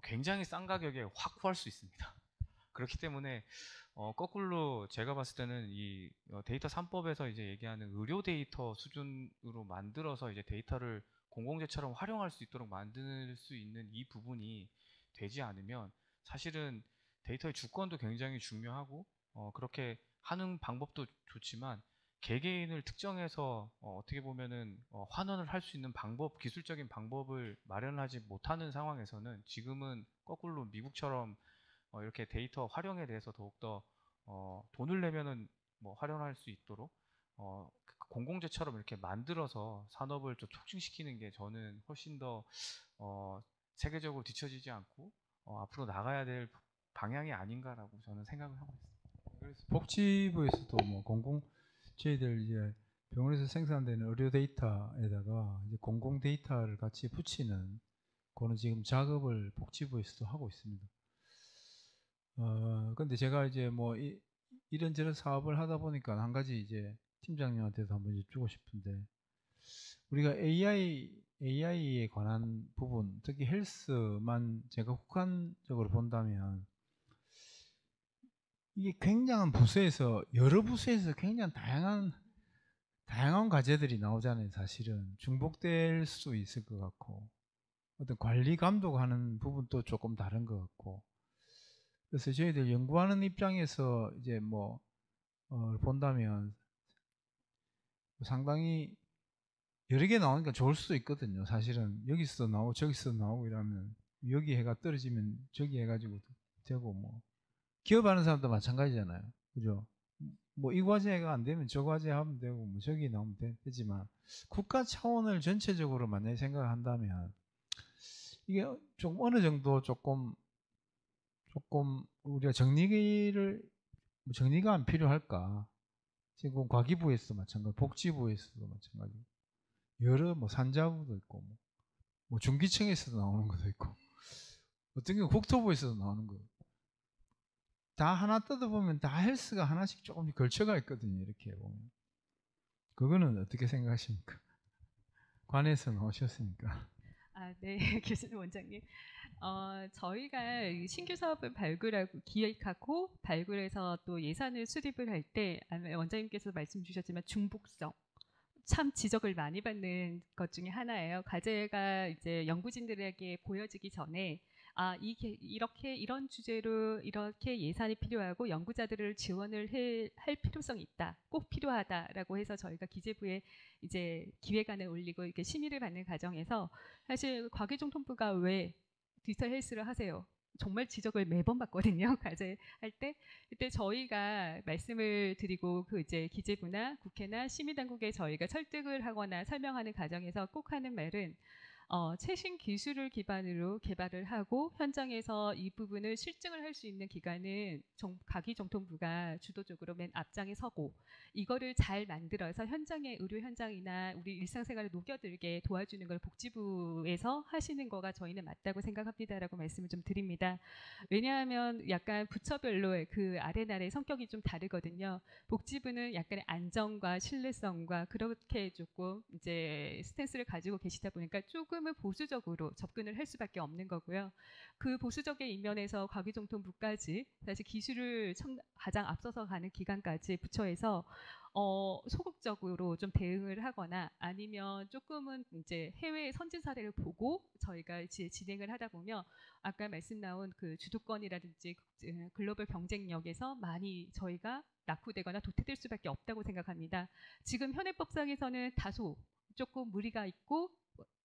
굉장히 싼 가격에 확 구할 수 있습니다. 그렇기 때문에 거꾸로 제가 봤을 때는 이 데이터 3법에서 이제 얘기하는 의료 데이터 수준으로 만들어서 이제 데이터를 공공재처럼 활용할 수 있도록 만들 수 있는 이 부분이 되지 않으면 사실은 데이터의 주권도 굉장히 중요하고 그렇게 하는 방법도 좋지만 개개인을 특정해서 어떻게 보면은 환원을 할 수 있는 방법, 기술적인 방법을 마련하지 못하는 상황에서는 지금은 거꾸로 미국처럼 이렇게 데이터 활용에 대해서 더욱더 돈을 내면은 뭐 활용할 수 있도록 공공재처럼 이렇게 만들어서 산업을 좀 촉진시키는 게 저는 훨씬 더 세계적으로 뒤처지지 않고 앞으로 나가야 될 방향이 아닌가라고 저는 생각을 하고 있습니다. 그래서 복지부에서도 뭐 저희들 이제 병원에서 생산되는 의료 데이터에다가 이제 공공 데이터를 같이 붙이는 그런 지금 작업을 복지부에서도 하고 있습니다. 근데 제가 이제 뭐 이런저런 사업을 하다 보니까 한 가지 이제 팀장님한테도 한번 여쭈고 싶은데, 우리가 AI에 관한 부분, 특히 헬스만 제가 국한적으로 본다면 이게 굉장한 부서에서, 여러 부서에서 굉장히 다양한 과제들이 나오잖아요. 사실은 중복될 수도 있을 것 같고, 어떤 관리 감독하는 부분도 조금 다른 것 같고, 그래서 저희들 연구하는 입장에서 이제 뭐 본다면 상당히 여러 개 나오니까 좋을 수도 있거든요. 사실은 여기서 나오고 저기서 나오고 이러면 여기 해가 떨어지면 저기 해가지고 되고, 뭐 기업하는 사람도 마찬가지잖아요. 그죠? 뭐 이 과제가 안 되면 저 과제 하면 되고, 뭐 저기 나오면 되지만 국가 차원을 전체적으로 만약에 생각한다면 이게 좀 어느 정도 조금 우리가 정리가 안 필요할까? 지금 과기부에서도 마찬가지, 복지부에서도 마찬가지, 여러 뭐 산자부도 있고, 뭐 중기청에서도 나오는 것도 있고, 어떤 경우 국토부에서도 나오는 거, 다 하나 뜯어보면 다 헬스가 하나씩 조금 걸쳐가 있거든요. 이렇게 보면. 그거는 어떻게 생각하십니까? 관에서 나오셨으니까. 네, 교수님, 원장님. 저희가 이 신규 사업을 발굴하고 기획하고 발굴해서 또 예산을 수립을 할 때, 원장님께서 말씀 주셨지만 중복성, 참 지적을 많이 받는 것 중에 하나예요. 과제가 이제 연구진들에게 보여지기 전에 이렇게 이런 주제로 이렇게 예산이 필요하고 연구자들을 지원을 할 필요성이 있다, 꼭 필요하다라고 해서 저희가 기재부에 이제 기획안을 올리고 이렇게 심의를 받는 과정에서 사실 과기정통부가 왜 디지털 헬스를 하세요? 정말 지적을 매번 받거든요. 과제 할 때. 그때 저희가 말씀을 드리고 그 이제 기재부나 국회나 심의당국에 저희가 설득을 하거나 설명하는 과정에서 꼭 하는 말은 최신 기술을 기반으로 개발을 하고 현장에서 이 부분을 실증을 할 수 있는 기관은 과기정통부가 주도적으로 맨 앞장에 서고 이거를 잘 만들어서 현장의 의료 현장이나 우리 일상생활에 녹여들게 도와주는 걸 복지부에서 하시는 거가 저희는 맞다고 생각합니다라고 말씀을 좀 드립니다. 왜냐하면 약간 부처별로의 그 아래날의 성격이 좀 다르거든요. 복지부는 약간의 안정과 신뢰성과 그렇게 조금 이제 스탠스를 가지고 계시다 보니까 조금은 보수적으로 접근을 할 수밖에 없는 거고요. 그 보수적인 이면에서 과기정통부까지 사실 기술을 가장 앞서서 가는 기관까지 부처에서 소극적으로 좀 대응을 하거나 아니면 조금은 이제 해외 선진 사례를 보고 저희가 이제 진행을 하다 보면 아까 말씀 나온 그 주도권이라든지 글로벌 경쟁력에서 많이 저희가 낙후되거나 도태될 수밖에 없다고 생각합니다. 지금 현행법상에서는 다소 조금 무리가 있고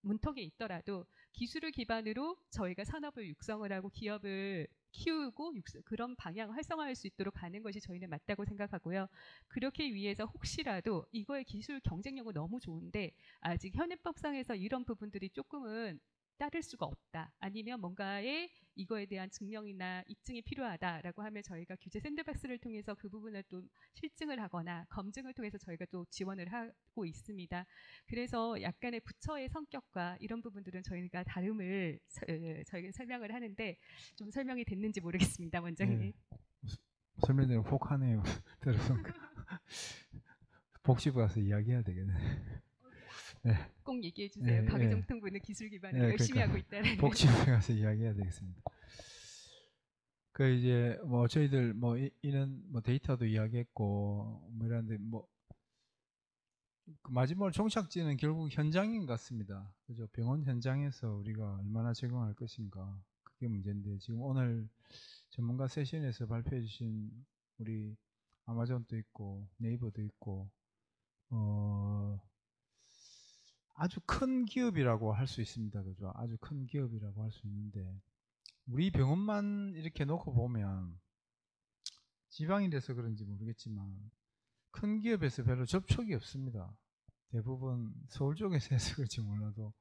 문턱이 있더라도 기술을 기반으로 저희가 산업을 육성을 하고 기업을 키우고 그런 방향 활성화할 수 있도록 가는 것이 저희는 맞다고 생각하고요. 그렇게 위해서 혹시라도 이거의 기술 경쟁력은 너무 좋은데 아직 현행법상에서 이런 부분들이 조금은 따를 수가 없다. 아니면 뭔가의 이거에 대한 증명이나 입증이 필요하다라고 하면 저희가 규제 샌드박스를 통해서 그 부분을 또 실증을 하거나 검증을 통해서 저희가 또 지원을 하고 있습니다. 그래서 약간의 부처의 성격과 이런 부분들은 저희가 다름을 저희가 설명을 하는데 좀 설명이 됐는지 모르겠습니다, 원장님. 네. 설명대로 혹하네요. 들어서 복지부 가서 이야기해야 되겠네. 네. 꼭 얘기해 주세요. 예, 가계정통부는 기술 기반으로 예, 열심히 그러니까 하고 있다는. 복지부에 가서 이야기해야 되겠습니다. 그 이제 뭐 저희들 뭐 이런 뭐 데이터도 이야기했고 뭐 이런데 뭐 그 마지막으로 종착지는 결국 현장인 것 같습니다. 그죠? 병원 현장에서 우리가 얼마나 적용할 것인가 그게 문제인데 지금 오늘 전문가 세션에서 발표해 주신 우리 아마존도 있고 네이버도 있고 아주 큰 기업이라고 할 수 있습니다. 그죠? 아주 큰 기업이라고 할 수 있는데 우리 병원만 이렇게 놓고 보면 지방이라서 그런지 모르겠지만 큰 기업에서 별로 접촉이 없습니다. 대부분 서울 쪽에서 해서 그럴지 몰라도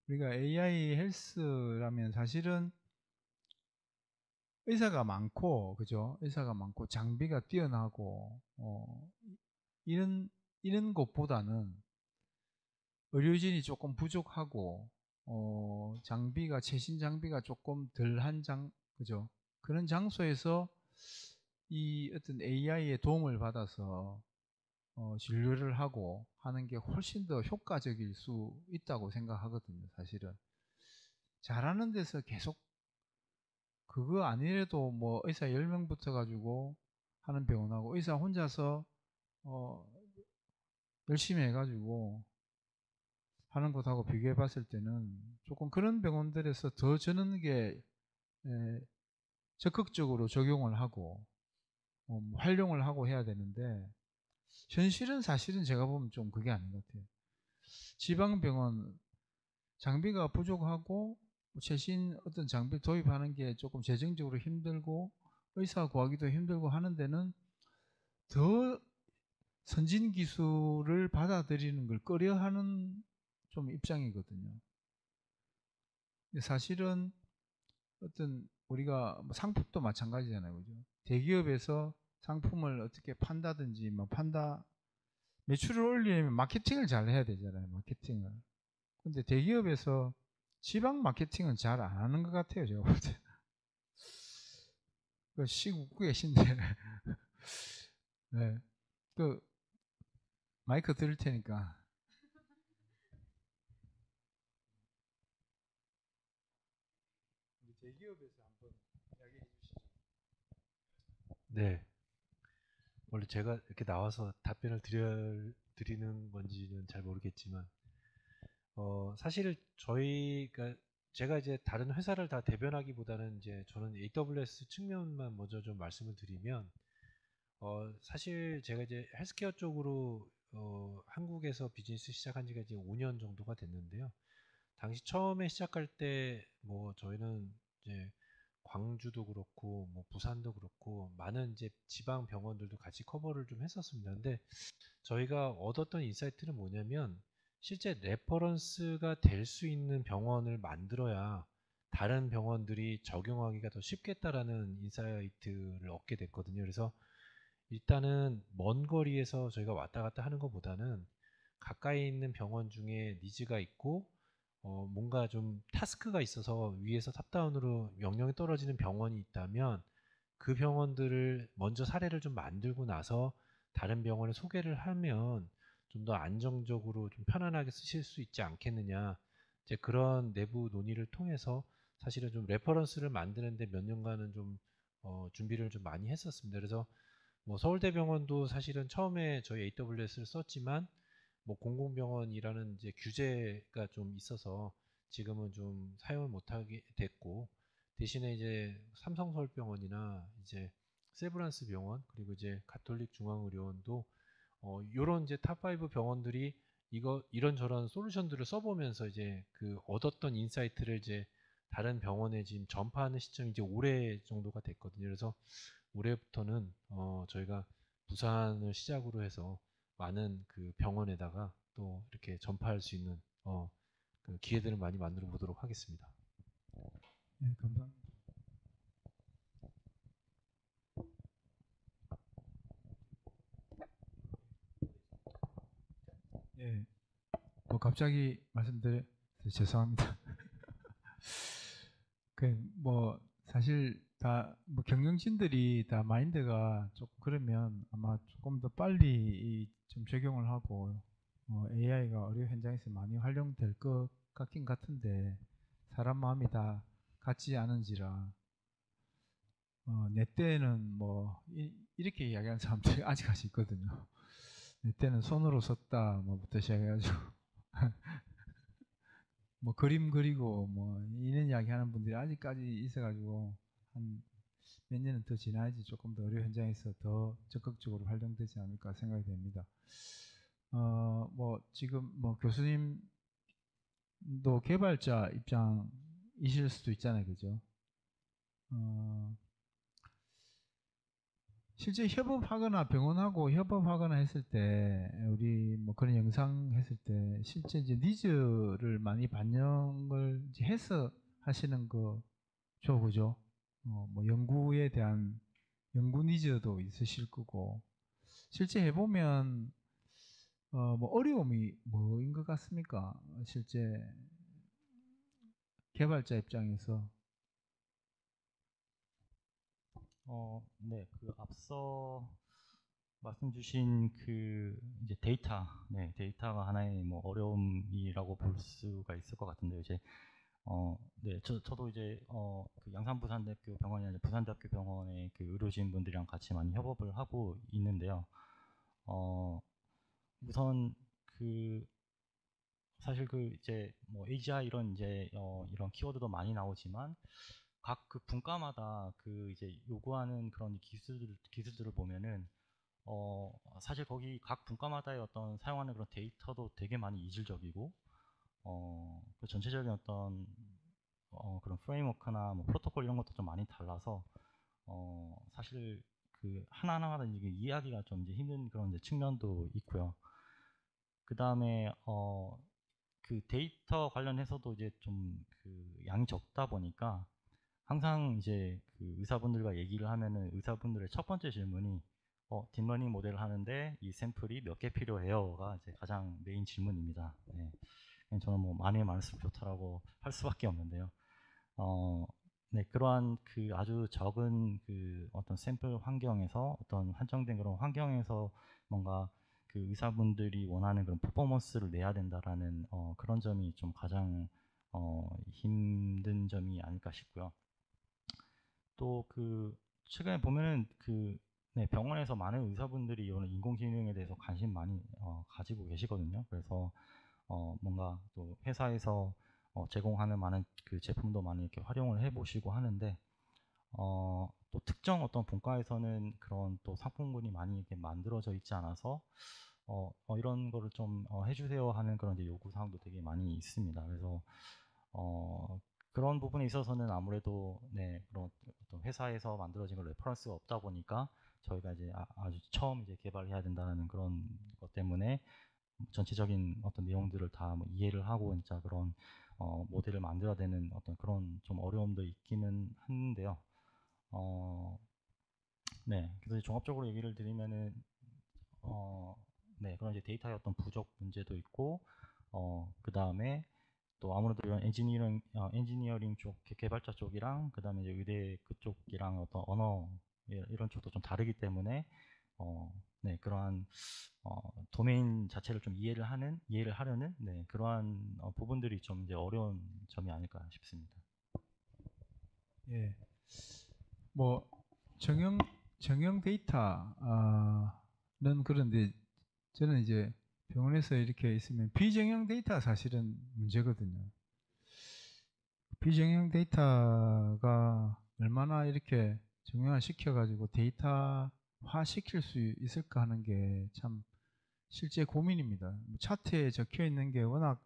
우리가 AI 헬스라면 사실은 의사가 많고 그죠? 의사가 많고 장비가 뛰어나고 이런 곳보다는 의료진이 조금 부족하고 장비가 최신 장비가 조금 덜한 그죠? 그런 장소에서 이 어떤 AI의 도움을 받아서 진료를 하고 하는 게 훨씬 더 효과적일 수 있다고 생각하거든요. 사실은 잘하는 데서 계속 그거 아니래도 뭐 의사 10명 붙어가지고 하는 병원하고 의사 혼자서 열심히 해가지고 하는 것하고 비교해 봤을 때는 조금 그런 병원들에서 더 저는 게 적극적으로 적용을 하고 활용을 하고 해야 되는데 현실은 사실은 제가 보면 좀 그게 아닌 것 같아요. 지방병원 장비가 부족하고 최신 어떤 장비 도입하는 게 조금 재정적으로 힘들고 의사 구하기도 힘들고 하는 데는 더 선진 기술을 받아들이는 걸 꺼려하는 좀 입장이거든요. 사실은 어떤 우리가 뭐 상품도 마찬가지잖아요, 그죠? 대기업에서 상품을 어떻게 판다든지 뭐 매출을 올리려면 마케팅을 잘 해야 되잖아요, 마케팅을. 근데 대기업에서 지방 마케팅은 잘 안 하는 것 같아요, 제가 볼 때. 씩 웃고 계신데. 네. 그 마이크 들을 테니까. 대기업에서 한번 이야기해 주시죠. 네. 원래 제가 이렇게 나와서 답변을 드리는 건지는 잘 모르겠지만, 사실 저희가 제가 이제 다른 회사를 다 대변하기보다는 이제 저는 AWS 측면만 먼저 좀 말씀을 드리면, 사실 제가 이제 헬스케어 쪽으로 한국에서 비즈니스 시작한 지가 이제 5년 정도가 됐는데요. 당시 처음에 시작할 때 뭐 저희는 이제 광주도 그렇고 뭐 부산도 그렇고 많은 이제 지방 병원들도 같이 커버를 좀 했었습니다. 근데 저희가 얻었던 인사이트는 뭐냐면 실제 레퍼런스가 될 수 있는 병원을 만들어야 다른 병원들이 적용하기가 더 쉽겠다라는 인사이트를 얻게 됐거든요. 그래서 일단은 먼 거리에서 저희가 왔다 갔다 하는 것보다는 가까이 있는 병원 중에 니즈가 있고 뭔가 좀 타스크가 있어서 위에서 탑다운으로 명령이 떨어지는 병원이 있다면 그 병원들을 먼저 사례를 좀 만들고 나서 다른 병원에 소개를 하면 좀 더 안정적으로 좀 편안하게 쓰실 수 있지 않겠느냐. 이제 그런 내부 논의를 통해서 사실은 좀 레퍼런스를 만드는데 몇 년간은 좀 준비를 좀 많이 했었습니다. 그래서 뭐 서울대병원도 사실은 처음에 저희 AWS를 썼지만 뭐 공공병원이라는 이제 규제가 좀 있어서 지금은 좀 사용을 못하게 됐고 대신에 이제 삼성서울병원이나 이제 세브란스 병원 그리고 이제 가톨릭 중앙의료원도 요런 이제 탑5 병원들이 이런저런 솔루션들을 써보면서 이제 그 얻었던 인사이트를 이제 다른 병원에 지금 전파하는 시점이 이제 올해 정도가 됐거든요. 그래서 올해부터는 저희가 부산을 시작으로 해서 많은 그 병원에다가 또 이렇게 전파할 수 있는 그 기회들을 많이 만들어 보도록 하겠습니다. 네, 감사합니다. 예, 뭐 갑자기 말씀드려 죄송합니다. 뭐 사실 다 뭐 경영진들이 다 마인드가 조금 그러면 아마 조금 더 빨리 좀 적용을 하고 AI가 의료 현장에서 많이 활용될 것 같긴 같은데 사람 마음이 다 같지 않은지라 내 때는 뭐 이렇게 이야기하는 사람들이 아직까지 있거든요. 내 때는 손으로 썼다 뭐부터 시작해가지고 뭐 그림 그리고 뭐 이런 이야기하는 분들이 아직까지 있어가지고 한 몇 년은 더 지나야지 조금 더 의료 현장에서 더 적극적으로 활용되지 않을까 생각이 됩니다. 뭐 지금 뭐 교수님도 개발자 입장이실 수도 있잖아요, 그죠? 실제 협업하거나 병원하고 협업하거나 했을 때 우리 뭐 그런 영상 했을 때 실제 이제 니즈를 많이 반영을 이제 해서 하시는 거죠, 그죠? 뭐 연구에 대한 연구 니즈도 있으실 거고 실제 해보면 뭐 어려움이 뭐인 것 같습니까? 실제 개발자 입장에서. 네, 그 앞서 말씀 주신 그 이제 데이터가 하나의 뭐 어려움이라고 볼 수가 있을 것 같은데요. 이제 네, 저도 이제 그 양산부산대학교 병원이나 이제 부산대학교 병원의 그 의료진 분들이랑 같이 많이 협업을 하고 있는데요. 우선 그 사실 그 이제 뭐 AGI 이런 이제 이런 키워드도 많이 나오지만 각 그 분과마다 그 이제 요구하는 그런 기술들을 보면은 사실 거기 각 분과마다의 어떤 사용하는 그런 데이터도 되게 많이 이질적이고 그 전체적인 어떤 그런 프레임워크나 뭐 프로토콜 이런 것도 좀 많이 달라서 사실 그 하나하나마다 이게 이해하기가 좀 이제 힘든 그런 이제 측면도 있고요. 그 다음에 그 데이터 관련해서도 이제 좀 그 양이 적다 보니까 항상 이제 그 의사분들과 얘기를 하면은 의사분들의 첫 번째 질문이 딥러닝 모델을 하는데 이 샘플이 몇 개 필요해요가 이제 가장 메인 질문입니다. 네. 저는 뭐 많이 많을수록 좋다라고 할 수밖에 없는데요. 네, 그러한 그 아주 적은 그 어떤 샘플 환경에서 어떤 한정된 그런 환경에서 뭔가 그 의사분들이 원하는 그런 퍼포먼스를 내야 된다라는 그런 점이 좀 가장 힘든 점이 아닐까 싶고요. 또 그 최근에 보면은 그 네, 병원에서 많은 의사분들이 이런 인공지능에 대해서 관심 많이 가지고 계시거든요. 그래서 뭔가 또 회사에서 제공하는 많은 그 제품도 많이 이렇게 활용을 해보시고 하는데 또 특정 어떤 분과에서는 그런 또 상품군이 많이 이렇게 만들어져 있지 않아서 이런 거를 좀 해주세요 하는 그런 이제 요구 사항도 되게 많이 있습니다. 그래서 그런 부분에 있어서는 아무래도 네, 그런 어떤 회사에서 만들어진 걸 레퍼런스가 없다 보니까 저희가 이제 아주 처음 이제 개발해야 된다는 그런 것 때문에 전체적인 어떤 내용들을 다 뭐 이해를 하고 진짜 그런 모델을 만들어야 되는 어떤 그런 좀 어려움도 있기는 한데요. 네, 그래서 종합적으로 얘기를 드리면은 네, 그런 이제 데이터의 어떤 부족 문제도 있고 그 다음에 또 아무래도 이런 엔지니어링 쪽 개발자 쪽이랑 그 다음에 이제 의대 그쪽이랑 어떤 언어 이런 쪽도 좀 다르기 때문에 네, 그러한 도메인 자체를 좀 이해를 하려는 네, 그러한 부분들이 좀 이제 어려운 점이 아닐까 싶습니다. 예. 뭐 정형 데이터는 그런데 저는 이제 병원에서 이렇게 있으면 비정형 데이터가 사실은 문제거든요. 비정형 데이터가 얼마나 이렇게 정형화 시켜가지고 데이터화 시킬 수 있을까 하는 게 참 실제 고민입니다. 차트에 적혀 있는 게 워낙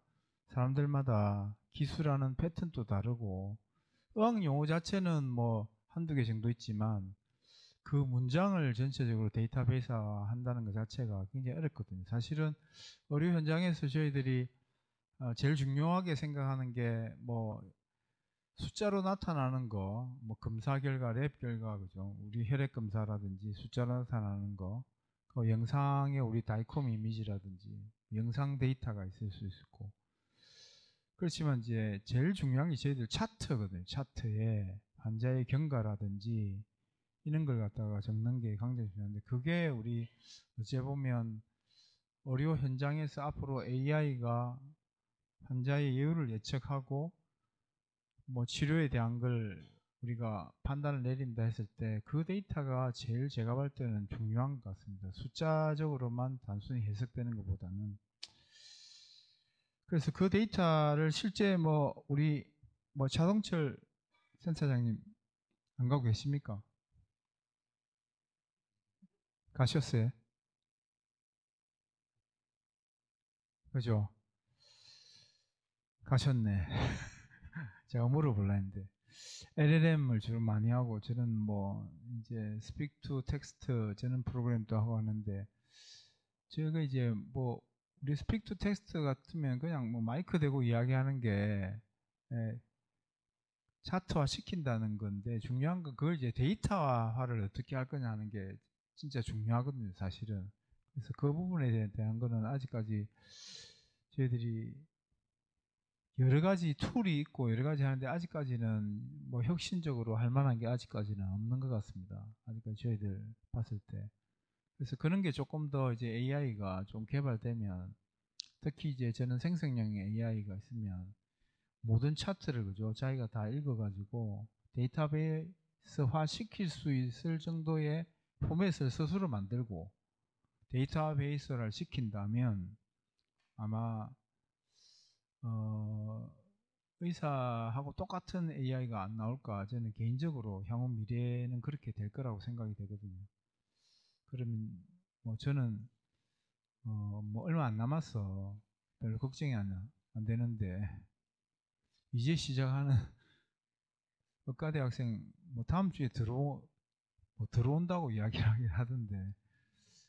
사람들마다 기술하는 패턴도 다르고 어학 용어 자체는 뭐 한두 개 정도 있지만 그 문장을 전체적으로 데이터베이스화 한다는 것 자체가 굉장히 어렵거든요. 사실은 의료 현장에서 저희들이 제일 중요하게 생각하는 게 뭐 숫자로 나타나는 거, 뭐 검사 결과, 랩 결과, 그죠? 우리 혈액 검사라든지 숫자로 나타나는 거, 그 영상에 우리 다이콤 이미지라든지 영상 데이터가 있을 수 있고, 그렇지만 이제 제일 중요한 게 저희들 차트거든요. 차트에 환자의 경과라든지 이런 걸 갖다가 적는 게 굉장히 중요한데 그게 우리 어째 보면 의료 현장에서 앞으로 AI가 환자의 예후를 예측하고 뭐 치료에 대한 걸 우리가 판단을 내린다 했을 때 그 데이터가 제일 제가 볼 때는 중요한 것 같습니다. 숫자적으로만 단순히 해석되는 것보다는. 그래서 그 데이터를 실제 뭐 우리 뭐 차동철 센터장님 안 가고 계십니까? 가셨어요? 그죠? 가셨네. 제가 물어볼라 했는데. LLM을 주로 많이 하고 저는 뭐 이제 Speak to Text 저는 프로그램도 하고 하는데 저희가 이제 뭐 우리 Speak to Text 같으면 그냥 뭐 마이크 대고 이야기하는 게 예, 차트화 시킨다는 건데 중요한 건 그걸 이제 데이터화를 어떻게 할 거냐 하는 게 진짜 중요하거든요, 사실은. 그래서 그 부분에 대한 거는 아직까지 저희들이 여러 가지 툴이 있고 여러 가지 하는데 아직까지는 뭐 혁신적으로 할 만한 게 아직까지는 없는 것 같습니다. 아직까지 저희들 봤을 때. 그래서 그런 게 조금 더 이제 AI가 좀 개발되면 특히 이제 저는 생성형의 AI가 있으면 모든 차트를 그죠 자기가 다 읽어가지고 데이터베이스화 시킬 수 있을 정도의 포맷을 스스로 만들고 데이터베이스화를 시킨다면 아마 의사하고 똑같은 AI가 안 나올까 저는 개인적으로 향후 미래는 그렇게 될 거라고 생각이 되거든요. 그러면 뭐 저는 뭐 얼마 안 남았어 별로 걱정이 안 되는데 이제 시작하는 의과대 학생 뭐 다음 주에 뭐 들어온다고 이야기를 하긴 하던데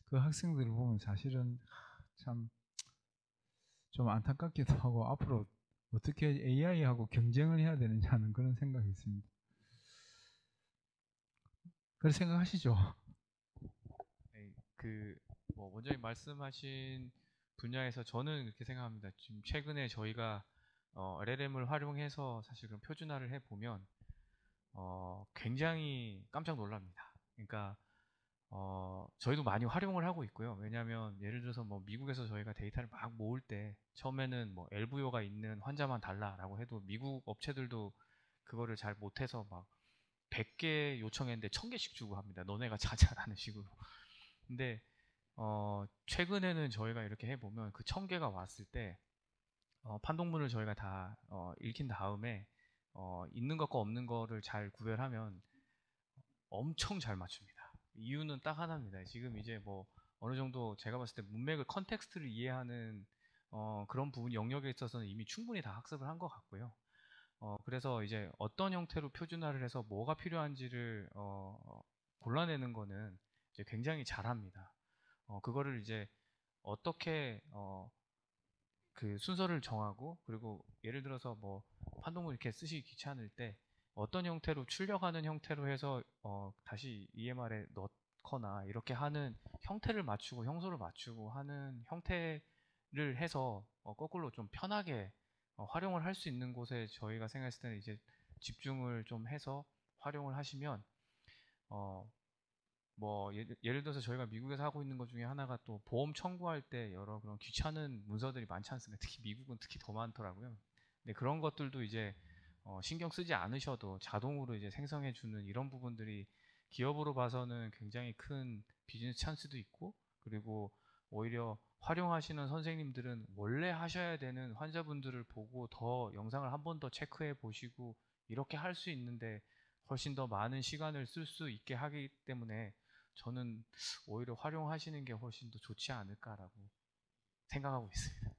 그 학생들을 보면 사실은 참 좀 안타깝기도 하고 앞으로 어떻게 AI하고 경쟁을 해야 되느냐는 그런 생각이 있습니다. 그렇게 생각하시죠? 네, 뭐 원장님 말씀하신 분야에서 저는 이렇게 생각합니다. 지금 최근에 저희가 LLM을 활용해서 사실 그런 표준화를 해보면 굉장히 깜짝 놀랍니다. 그러니까 저희도 많이 활용을 하고 있고요. 왜냐하면 예를 들어서 뭐 미국에서 저희가 데이터를 막 모을 때 처음에는 뭐 엘부요가 있는 환자만 달라라고 해도 미국 업체들도 그거를 잘 못해서 막 100개 요청했는데 1000개씩 주고 합니다. 너네가 자자라는 식으로. 근데 최근에는 저희가 이렇게 해보면 그 1000개가 왔을 때 판독문을 저희가 다 읽힌 다음에 있는 것과 없는 거를 잘 구별하면 엄청 잘 맞춥니다. 이유는 딱 하나입니다. 지금 이제 뭐 어느 정도 제가 봤을 때 문맥을 컨텍스트를 이해하는 그런 부분 영역에 있어서는 이미 충분히 다 학습을 한 것 같고요. 그래서 이제 어떤 형태로 표준화를 해서 뭐가 필요한지를 골라내는 거는 이제 굉장히 잘합니다. 그거를 이제 어떻게 그 순서를 정하고 그리고 예를 들어서 뭐 판독문 이렇게 쓰시기 귀찮을 때 어떤 형태로 출력하는 형태로 해서 다시 EMR에 넣거나 이렇게 하는 형태를 맞추고 형소를 맞추고 하는 형태를 해서 거꾸로 좀 편하게 활용을 할 수 있는 곳에 저희가 생각했을 때는 이제 집중을 좀 해서 활용을 하시면 뭐 예를 들어서 저희가 미국에서 하고 있는 것 중에 하나가 또 보험 청구할 때 여러 그런 귀찮은 문서들이 많지 않습니까? 특히 미국은 특히 더 많더라고요. 근데 그런 것들도 이제 신경 쓰지 않으셔도 자동으로 이제 생성해 주는 이런 부분들이 기업으로 봐서는 굉장히 큰 비즈니스 찬스도 있고 그리고 오히려 활용하시는 선생님들은 원래 하셔야 되는 환자분들을 보고 더 영상을 한 번 더 체크해 보시고 이렇게 할 수 있는데 훨씬 더 많은 시간을 쓸 수 있게 하기 때문에 저는 오히려 활용하시는 게 훨씬 더 좋지 않을까라고 생각하고 있습니다.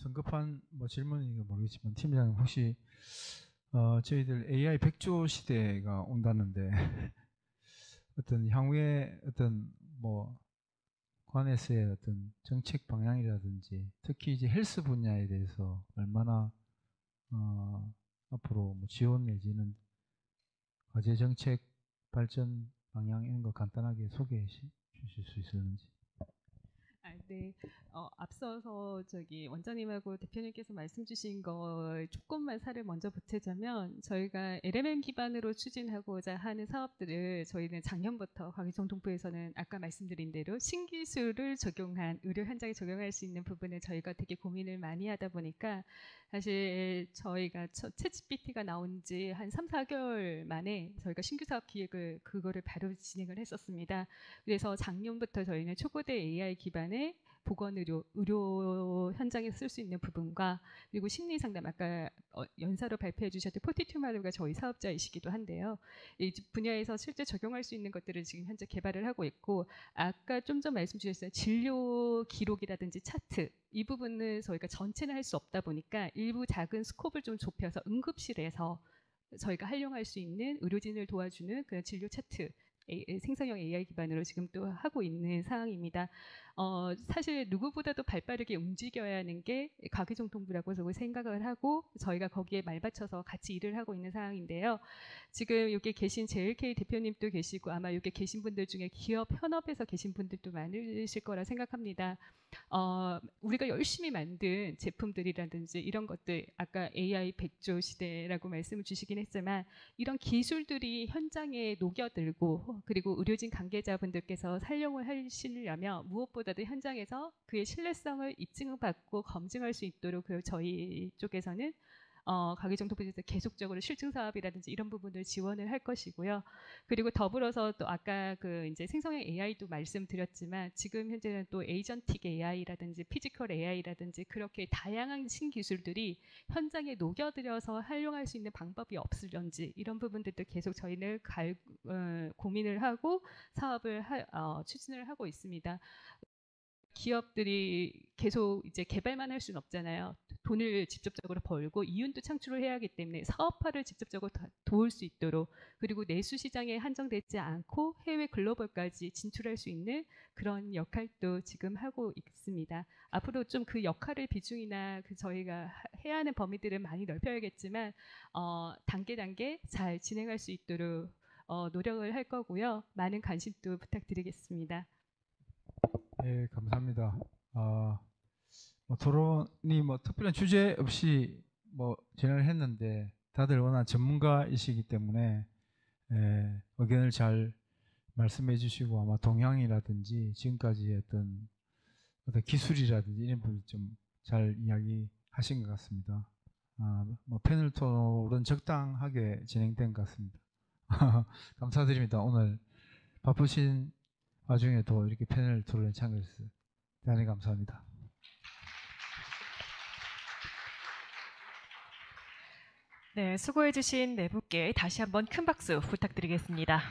성급한 뭐 질문인가 모르겠지만 팀장님 혹시 저희들 AI 100조 시대가 온다는데 어떤 향후에 어떤 뭐 관해서의 어떤 정책 방향이라든지 특히 이제 헬스 분야에 대해서 얼마나 앞으로 뭐 지원 내지는 과제 정책 발전 방향 이런 거 간단하게 소개해 주실 수 있을는지. 네, 앞서서 저기 원장님하고 대표님께서 말씀 주신 거 조금만 살을 먼저 보태자면 저희가 LMM 기반으로 추진하고자 하는 사업들을 저희는 작년부터 과기정통부에서는 아까 말씀드린 대로 신기술을 적용한 의료 현장에 적용할 수 있는 부분을 저희가 되게 고민을 많이 하다 보니까 사실 저희가 챗GPT가 나온 지 한 3, 4개월 만에 저희가 신규 사업 기획을 그거를 바로 진행을 했었습니다. 그래서 작년부터 저희는 초고대 AI 기반의 의료 현장에 쓸 수 있는 부분과 그리고 심리 상담 아까 연사로 발표해 주셨던 포티튜마루가 저희 사업자이시기도 한데요. 이 분야에서 실제 적용할 수 있는 것들을 지금 현재 개발을 하고 있고 아까 좀 전 말씀 주셨어요. 진료 기록이라든지 차트 이 부분은 저희가 전체는 할 수 없다 보니까 일부 작은 스콥을 좀 좁혀서 응급실에서 저희가 활용할 수 있는 의료진을 도와주는 그런 진료 차트 생성형 AI 기반으로 지금 또 하고 있는 상황입니다. 사실 누구보다도 발빠르게 움직여야 하는 게 과기정통부라고 생각을 하고 저희가 거기에 말받쳐서 같이 일을 하고 있는 상황인데요. 지금 여기 계신 JLK 대표님도 계시고 아마 여기 계신 분들 중에 기업 현업에서 계신 분들도 많으실 거라 생각합니다. 우리가 열심히 만든 제품들이라든지 이런 것들 아까 AI 100조 시대라고 말씀을 주시긴 했지만 이런 기술들이 현장에 녹여들고 그리고 의료진 관계자분들께서 사용을 하시려면 무엇보다도 현장에서 그의 신뢰성을 입증받고 검증할 수 있도록 저희 쪽에서는 과기정통부에서 계속적으로 실증 사업이라든지 이런 부분을 지원을 할 것이고요. 그리고 더불어서 또 아까 이제 생성형 AI도 말씀드렸지만 지금 현재는 또 에이전틱 AI라든지 피지컬 AI라든지 그렇게 다양한 신기술들이 현장에 녹여들여서 활용할 수 있는 방법이 없을런지 이런 부분들도 계속 저희는 고민을 하고 사업을 추진을 하고 있습니다. 기업들이 계속 이제 개발만 할 수는 없잖아요. 돈을 직접적으로 벌고 이윤도 창출을 해야 하기 때문에 사업화를 직접적으로 도울 수 있도록 그리고 내수 시장에 한정되지 않고 해외 글로벌까지 진출할 수 있는 그런 역할도 지금 하고 있습니다. 앞으로 좀 그 역할의 비중이나 저희가 해야 하는 범위들을 많이 넓혀야겠지만 단계 잘 진행할 수 있도록 노력을 할 거고요. 많은 관심도 부탁드리겠습니다. 네, 감사합니다. 토론이 특별한 주제 없이 진행을 했는데 다들 워낙 전문가이시기 때문에 의견을 잘 말씀해 주시고 아마 동향이라든지 지금까지 어떤 기술이라든지 이런 부분 좀 잘 이야기하신 것 같습니다. 패널 토론 적당하게 진행된 것 같습니다. 감사드립니다. 오늘 바쁘신 와중에도 이렇게 패널 토론에 참여해주셔서 대단히 감사합니다. 네, 수고해주신 네 분께 다시 한번 큰 박수 부탁드리겠습니다.